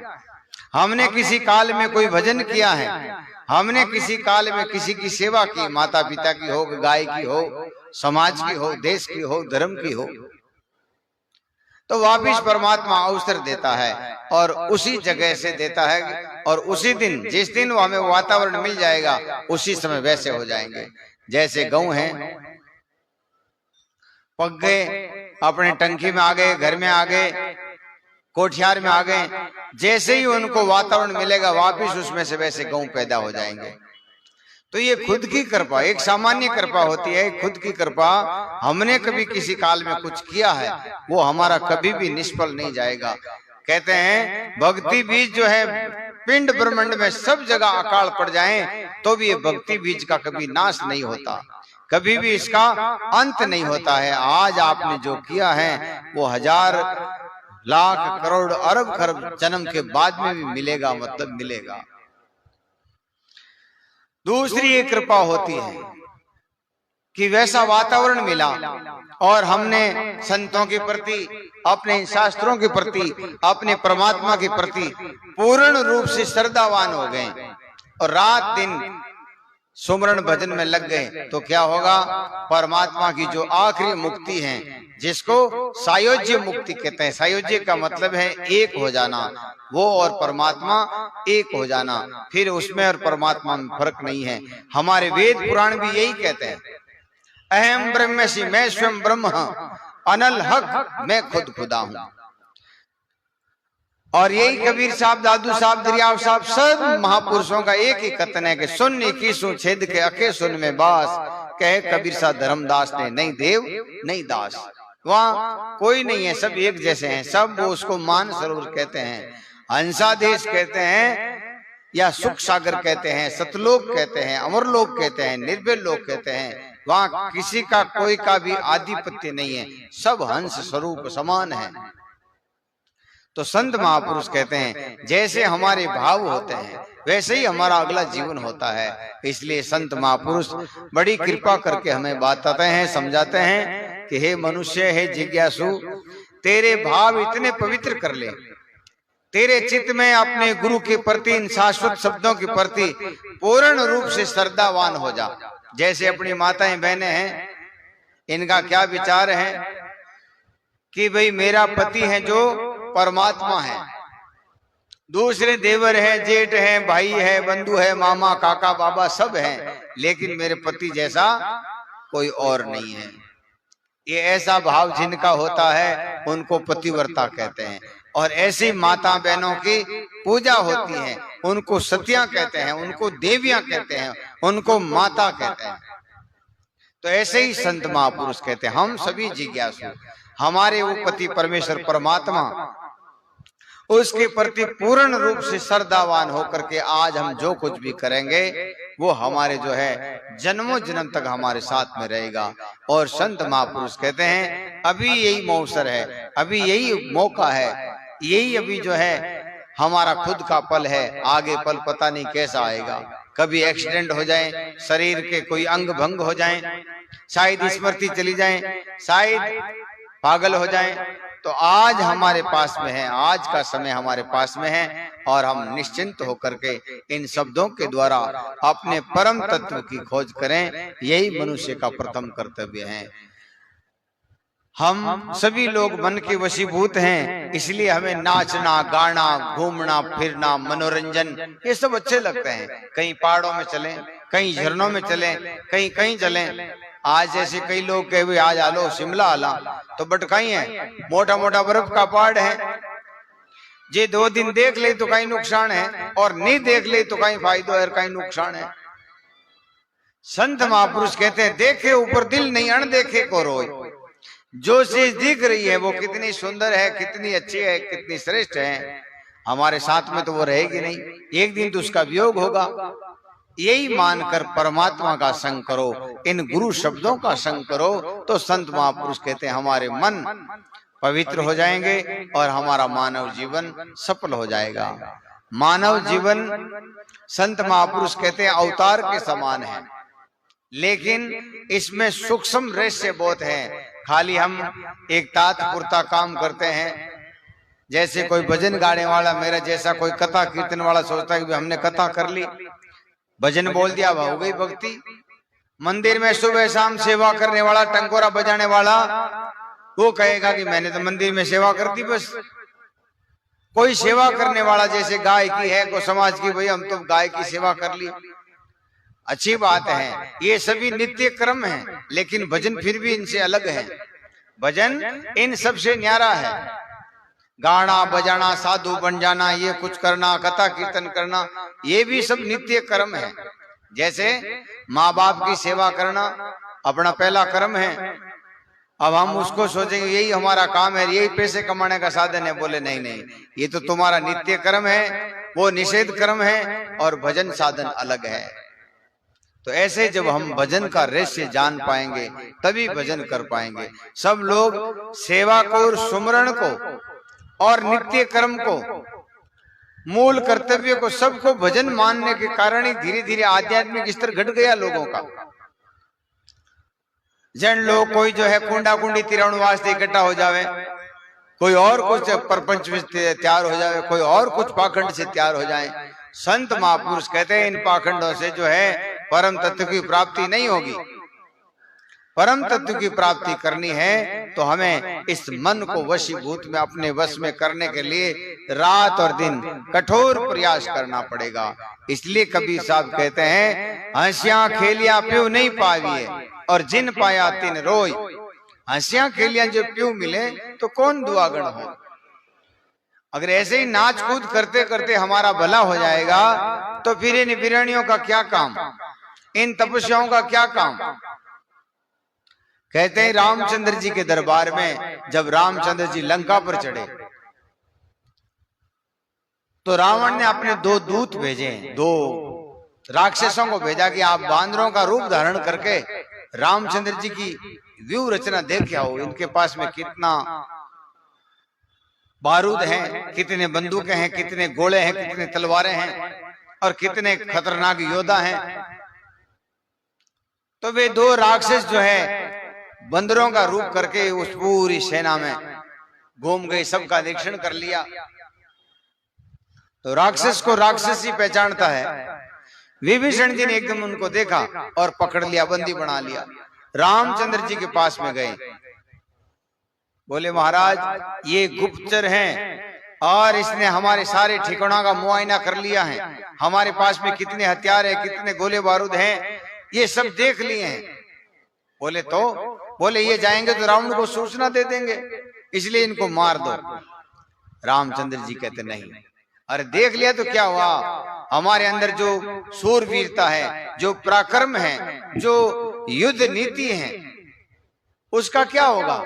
हमने किसी काल में कोई भजन किया है, हमने किसी काल में किसी की सेवा की, माता पिता की हो, गाय की हो, समाज की हो, देश की हो, धर्म की हो, तो वापिस परमात्मा अवसर देता है और उसी जगह से देता है और उसी दिन जिस दिन वो हमें वातावरण मिल जाएगा उसी समय वैसे हो जाएंगे। जैसे गऊ हैं, पक गए, अपने टंकी में आ गए, घर में आ गए, कोठियार में आ गए, जैसे ही उनको वातावरण मिलेगा वापिस उसमें से वैसे गऊ पैदा हो जाएंगे। तो ये खुद की कृपा, एक सामान्य कृपा होती है, खुद की कृपा। हमने कभी किसी काल में कुछ किया है वो हमारा कभी भी निष्फल नहीं जाएगा। कहते हैं भक्ति बीज जो है पिंड ब्रह्मांड में सब जगह अकाल पड़ जाए तो भी ये भक्ति बीज का कभी नाश नहीं होता, कभी भी इसका अंत नहीं होता है। आज आपने जो किया है वो 1000 लाख करोड़ अरब खरब जन्म के बाद में भी मिलेगा, मतलब मिलेगा। दूसरी एक कृपा होती है कि वैसा वातावरण मिला और हमने संतों के प्रति, अपने शास्त्रों के प्रति, अपने परमात्मा के प्रति पूर्ण रूप से श्रद्धावान हो गए और रात दिन सुमरण भजन में लग गए तो क्या होगा, परमात्मा की जो आखिरी मुक्ति है जिसको सायोज्य मुक्ति कहते हैं, सायोज्य का मतलब है एक हो जाना, वो और परमात्मा एक हो जाना, फिर उसमें और परमात्मा में फर्क नहीं है। हमारे वेद पुराण भी यही कहते हैं, अहम ब्रह्मसि, मैं स्वयं ब्रह्म, अनल हक, मैं खुद खुदा हूं। और यही कबीर साहब, दादू साहब, दरियाव साहब, सब महापुरुषों का एक ही कथन है कि सुन 21 छेद के अखे सुन में बास, कहे कबीर साहब धर्मदास ने, नहीं देव नहीं दास। वहां कोई नहीं है, सब एक जैसे हैं, सब वो उसको मान सरोवर कहते हैं, हंसादेश कहते हैं या सुख सागर कहते हैं, सतलोक कहते हैं, अमरलोक कहते हैं, निर्भय लोक कहते हैं। वहां किसी का कोई का भी आधिपत्य नहीं है, सब हंस स्वरूप समान है। तो संत महापुरुष कहते हैं जैसे हमारे भाव होते हैं वैसे ही हमारा अगला जीवन होता है। इसलिए संत महापुरुष बड़ी कृपा करके हमें बताते हैं, समझाते हैं कि हे मनुष्य, हे जिज्ञासु, तेरे भाव इतने पवित्र कर ले, तेरे चित्त में अपने गुरु के प्रति, इन शाश्वत शब्दों के प्रति पूर्ण रूप से श्रद्धावान हो जा। जैसे अपनी माताएं बहनें हैं, इनका क्या विचार है कि भाई मेरा पति है जो परमात्मा है, दूसरे देवर है, जेठ है, भाई है, बंधु है, मामा काका बाबा सब हैं, लेकिन मेरे पति जैसा कोई और नहीं है। ये ऐसा भाव जिनका होता है उनको पतिव्रता कहते हैं। और ऐसी माता बहनों की पूजा होती है, उनको सतियां कहते हैं, उनको देवियां कहते हैं, उनको माता कहते हैं। तो ऐसे ही संत महापुरुष कहते हैं हम सभी जिज्ञासु, हमारे वो पति परमेश्वर परमात्मा, उसके प्रति पूर्ण रूप से श्रद्धावान होकर के आज हम जो कुछ भी करेंगे वो हमारे जो है जन्मों जन्म तक हमारे साथ में रहेगा। और संत महापुरुष कहते हैं अभी यही मौसर है, अभी यही मौका है, यही अभी जो है हमारा खुद का पल है, आगे पल पता नहीं कैसा आएगा। कभी एक्सीडेंट हो जाए, शरीर के कोई अंग भंग हो जाए, शायद स्मृति चली जाए, शायद पागल हो जाए, तो आज हमारे पास में है, आज का समय हमारे पास में है और हम निश्चिंत होकर के इन शब्दों के द्वारा अपने परम तत्व की खोज करें। यही मनुष्य का प्रथम कर्तव्य है। हम सभी लोग मन के वशीभूत हैं, इसलिए हमें नाचना, गाना, घूमना फिरना, मनोरंजन ये सब अच्छे लगते हैं। कहीं पहाड़ों में चलें, कहीं झरनों में चलें, कहीं कहीं चलें। आज जैसे कई लोग कहे आज आलो शिमला आला, तो बटकाई है, मोटा मोटा बर्फ का पहाड़ है, जे 2 दिन देख ले तो कहीं नुकसान है और नहीं देख ले तो कहीं फायदा है, कहीं नुकसान है। संत महापुरुष कहते हैं देखे ऊपर दिल नहीं, अनदेखे को रोए। जो चीज दिख रही है वो कितनी सुंदर है, कितनी अच्छी है, कितनी श्रेष्ठ है, हमारे साथ में तो वो रहेगी नहीं, एक दिन तो उसका वियोग होगा। यही मानकर परमात्मा का संग करो, इन गुरु शब्दों का संग करो, तो संत महापुरुष कहते हैं हमारे मन पवित्र हो जाएंगे और हमारा मानव जीवन सफल हो जाएगा। मानव जीवन संत महापुरुष कहते हैं अवतार के समान है, लेकिन इसमें सूक्ष्म रहस्य बहुत है। खाली हम एक तात्पुरता काम करते हैं, जैसे कोई भजन गाने वाला मेरा जैसा कोई कथा कीर्तन वाला सोचता है कि हमने कथा कर ली, भजन बोल दिया, हो गई भक्ति। मंदिर में सुबह शाम सेवा करने वाला, टंकोरा बजाने वाला, वो कहेगा कि मैंने तो मंदिर में सेवा कर दी बस। कोई सेवा करने वाला जैसे गाय की है, को समाज की, भाई हम तो गाय की सेवा कर ली, अच्छी बात है, ये सभी नित्य कर्म है, लेकिन भजन फिर भी इनसे अलग है। भजन इन सबसे न्यारा है। गाना बजाना, साधु बन जाना, ये कुछ करना, कथा कीर्तन करना, ये भी सब नित्य कर्म है। जैसे माँ बाप की सेवा करना अपना पहला कर्म है। अब हम उसको सोचेंगे यही हमारा काम है, यही पैसे कमाने का साधन है, बोले नहीं नहीं, ये तो तुम्हारा नित्य कर्म है, वो निषेध कर्म है, और भजन साधन अलग है। तो ऐसे जब हम भजन का रहस्य जान पाएंगे तभी भजन कर पाएंगे। सब लोग सेवा को और सुमरण को और नित्य कर्म को, मूल कर्तव्य को, सबको भजन मानने के कारण ही धीरे धीरे आध्यात्मिक स्तर घट गया लोगों का। जन लोग कोई जो है कुंडा कुंडी तिरावण वास्ते इकट्ठा हो जावे, कोई और कुछ परपंच में तैयार हो जावे, कोई और कुछ पाखंड से तैयार हो जाए। संत महापुरुष कहते हैं इन पाखंडों से जो है परम तत्व की प्राप्ति नहीं होगी। परम तत्व की प्राप्ति करनी है तो हमें इस मन को वशीभूत में अपने वश में करने के लिए रात और दिन कठोर प्रयास करना पड़ेगा। इसलिए कबीर साहब कहते हैं हंसिया खेलिया प्यू नहीं पाविए और जिन पाया तिन रोय। हंसिया खेलिया जो प्यू मिले तो कौन दुआगण हो। अगर ऐसे ही नाच कूद करते करते हमारा भला हो जाएगा तो फिर इन बिरनियों का क्या काम, इन तपस्याओं का क्या काम। कहते हैं रामचंद्र जी के दरबार में जब रामचंद्र जी लंका पर चढ़े तो रावण ने अपने दो दूत भेजे, दो राक्षसों को भेजा कि आप बांदरों का रूप धारण करके रामचंद्र जी की व्यू रचना देख आओ, इनके पास में कितना बारूद हैं, कितने बंदूकें हैं, कितने गोले हैं, कितने तलवारें हैं और कितने खतरनाक योद्धा हैं। तो वे दो राक्षस जो है बंदरों का रूप करके उस पूरी सेना में घूम गए, सबका निरीक्षण कर लिया। तो राक्षस को राक्षस ही पहचानता है। विभीषण जी ने एकदम उनको देखा और पकड़ लिया, बंदी बना लिया। रामचंद्र जी के पास में गए, बोले महाराज ये गुप्तचर हैं और इसने हमारे सारे ठिकानों का मुआयना कर लिया है, हमारे पास में कितने हथियार है, कितने गोले बारूद हैं, ये सब देख लिए हैं। बोले तो बोले ये जाएंगे तो रावण को सूचना दे देंगे, इसलिए इनको मार दो। रामचंद्र जी कहते नहीं, अरे देख लिया तो क्या हुआ, हमारे अंदर जो सूरवीरता है, जो पराक्रम है, जो युद्ध नीति है, उसका क्या होगा।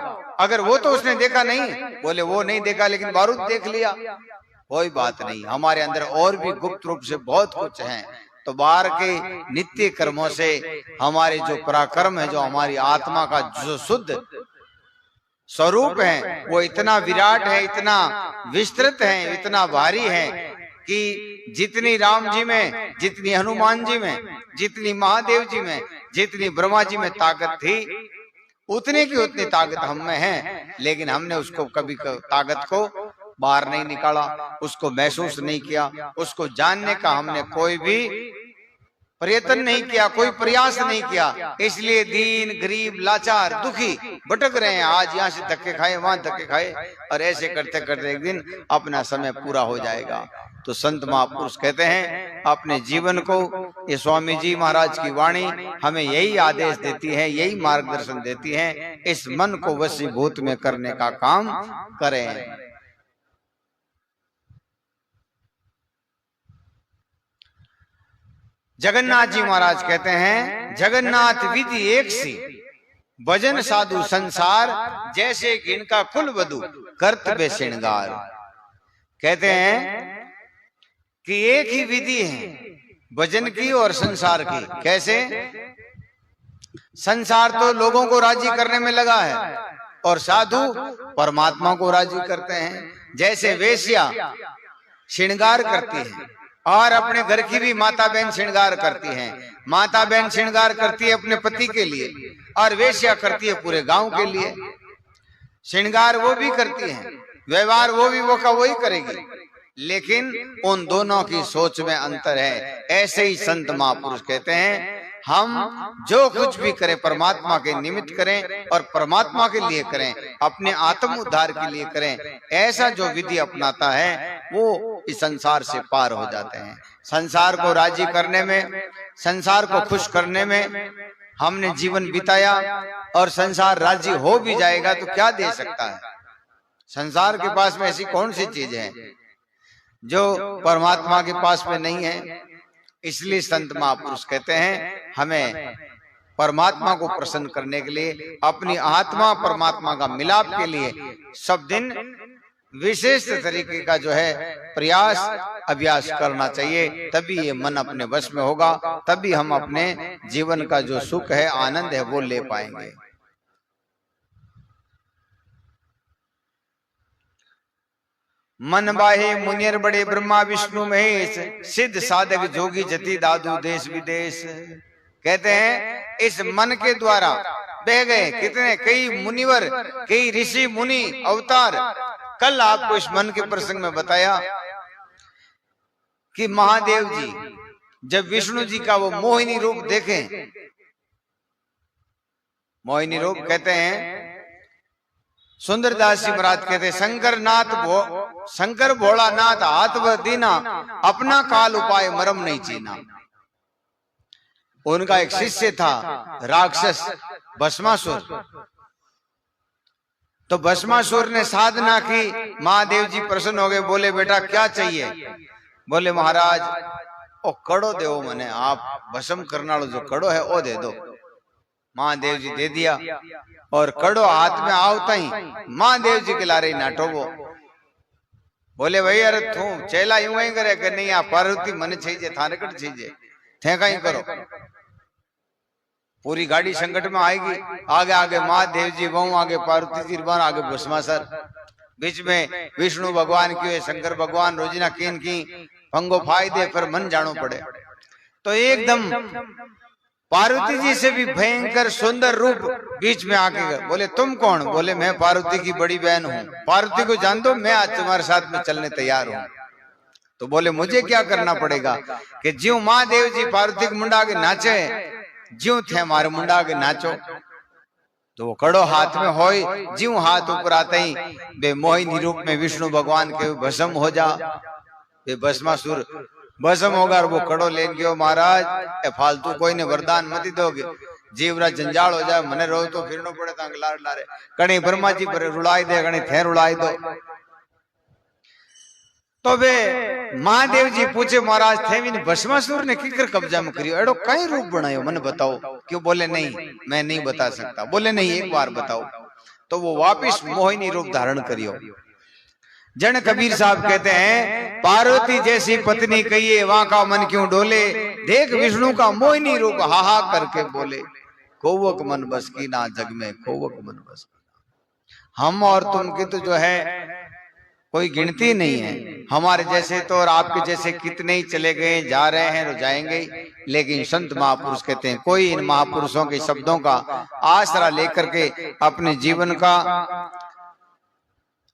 अगर वो तो उसने देखा नहीं, बोले वो नहीं देखा लेकिन बारूद देख लिया, कोई बात नहीं, हमारे अंदर और भी गुप्त रूप से बहुत कुछ है। तो बाहर के नित्य कर्मों से हमारे जो पराक्रम है, जो हमारी आत्मा का जो शुद्ध स्वरूप है, वो इतना विराट है, इतना विस्तृत है, इतना भारी है कि जितनी राम जी में, जितनी हनुमान जी में, जितनी महादेव जी में, जितनी ब्रह्मा जी में ताकत थी, उतने की उतनी ताकत हम में है, लेकिन हमने उसको कभी ताकत को बाहर नहीं निकाला, उसको महसूस नहीं किया, उसको जानने का हमने कोई भी प्रयत्न नहीं किया, कोई प्रयास नहीं किया। इसलिए दीन गरीब लाचार दुखी भटक रहे हैं, आज यहाँ से धक्के खाए, वहां धक्के खाए, और ऐसे करते करते एक दिन अपना समय पूरा हो जाएगा। तो संत महापुरुष कहते हैं अपने जीवन को, ये स्वामी जी महाराज की वाणी हमें यही आदेश देती है, यही मार्गदर्शन देती है, इस मन को वशीभूत में करने का काम करें। जगन्नाथ जी महाराज कहते हैं जगन्नाथ विधि एक सी, भजन साधु संसार, जैसे कि इनका कुल वधु कर्तव्य श्रृंगार। कहते हैं कि एक ही विधि है, भजन की और संसार की। कैसे? संसार तो लोगों को राजी करने में लगा है और साधु परमात्मा को राजी करते हैं। जैसे वेश्या श्रृंगार करती है और अपने घर की भी माता बहन श्रृंगार करती हैं। माता बहन श्रृंगार करती है अपने पति के लिए और वेश्या करती है पूरे गांव के लिए। श्रृंगार वो भी करती है, व्यवहार वो भी वो का वही करेगी, लेकिन उन दोनों की सोच में अंतर है। ऐसे ही संत महापुरुष कहते हैं हम जो कुछ भी करें परमात्मा के निमित्त करें और परमात्मा के लिए करें, अपने आत्म उद्धार के लिए करें। ऐसा जो विधि अपनाता है वो इस संसार से पार हो जाते हैं। संसार को राजी करने में, संसार को खुश करने में हमने जीवन बिताया और संसार राजी हो भी जाएगा तो क्या दे सकता है? संसार के पास में ऐसी कौन सी चीज है जो परमात्मा के पास में नहीं है? इसलिए संत महापुरुष कहते हैं हमें परमात्मा को प्रसन्न करने के लिए, अपनी आत्मा परमात्मा का मिलाप के लिए सब दिन विशेष तरीके का जो है प्रयास अभ्यास करना चाहिए। तभी ये मन अपने वश में होगा, तभी हम अपने जीवन का जो सुख है, आनंद है, वो ले पाएंगे। मन बाहे मुनियर बड़े ब्रह्मा विष्णु महेश, सिद्ध साधक जोगी जति दादू देश विदेश। कहते हैं इस मन के द्वारा बह गए कितने कई मुनिवर, कई ऋषि मुनि अवतार। कल आपको इस मन के प्रसंग में बताया कि महादेव जी जब विष्णु जी का वो मोहिनी रूप देखें, मोहिनी रूप कहते हैं सुंदरदास जी महाराज कहते शंकर भोलानाथ हाथ व दीना, अपना काल उपाय मरम नहीं चीना। उनका एक शिष्य था राक्षस भस्मासुर। तो भस्मासुर ने साधना की, महादेव जी प्रसन्न हो गए, बोले बेटा क्या चाहिए? बोले महाराज ओ कड़ो दो मने, आप भस्म करने वाला जो कड़ो है वो दे दो। महादेव जी दे दिया और कड़ो हाथ में आवता ही महादेव जी के लारे नाटो वो। बोले भाई अरे तू चेला यूं ही करे कि नहीं, आप पार्वती मन चाहिए थाने कट चाहिए थे कहीं करो। पूरी गाड़ी संकट में आएगी, आगे आगे महादेव जी, वो आगे पार्वती जी, आगे भस्मासुर, बीच में विष्णु भगवान की, शंकर भगवान रोजिना किन की पंगो फायदे पर मन जानो पड़े। तो एकदम पार्वती जी से भी भयंकर सुंदर रूप बीच में आके बोले तुम कौन? बोले मैं पार्वती की बड़ी बहन हूँ। पार्वती को जान दो, मैं आज तुम्हारे साथ में चलने तैयार हूँ। तो बोले मुझे क्या करना पड़ेगा? कि ज्यों महादेव जी पार्वती के मुंडा के नाचे, ज्यों थे हमारे मुंडा के नाचो। तो वो कड़ो हाथ में होई, ज्यों हाथ ऊपर आते ही बे मोहिनी रूप में विष्णु भगवान के भस्म हो जा। बे भस्मासुर भस्म होगा और वो कड़ो ले गयो। महाराज फालतू कोई ने वरदान मत दोगे, जीवरा जंजाल हो जाए, मने रो तो फिरनो पड़े तांग लार लारे, कहीं ब्रह्मा जी पर रुलाई दे, कहीं थे रुलाई दो। तो वे महादेव जी पूछे महाराज थे भस्मासुर ने किकर कब्जा में करियो, एडो कई रूप बनायो मने बताओ। क्यों? बोले नहीं मैं नहीं बता सकता। बोले नहीं एक बार बताओ। तो वो वापिस मोहिनी रूप धारण करियो। जन कबीर साहब कहते हैं पार्वती जैसी पत्नी कहिए वहां का मन क्यों डोले, देख विष्णु का मोहिनी रूप हाहा करके बोले, कोवक मन बस की ना जग में, कोवक मन बस की। हम और तुम की तो जो है कोई गिनती नहीं है। हमारे जैसे तो और आपके जैसे कितने ही चले गए, जा रहे हैं, तो जाएंगे। लेकिन संत महापुरुष कहते हैं कोई इन महापुरुषों के शब्दों का आसरा लेकर के अपने जीवन का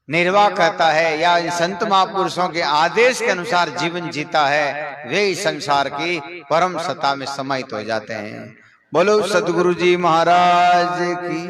निर्वाह करता है या इन संत महापुरुषों के आदेश के अनुसार जीवन जीता है, वे इस संसार की परम सत्ता में समाहित हो जाते हैं। बोलो सतगुरु जी महाराज की।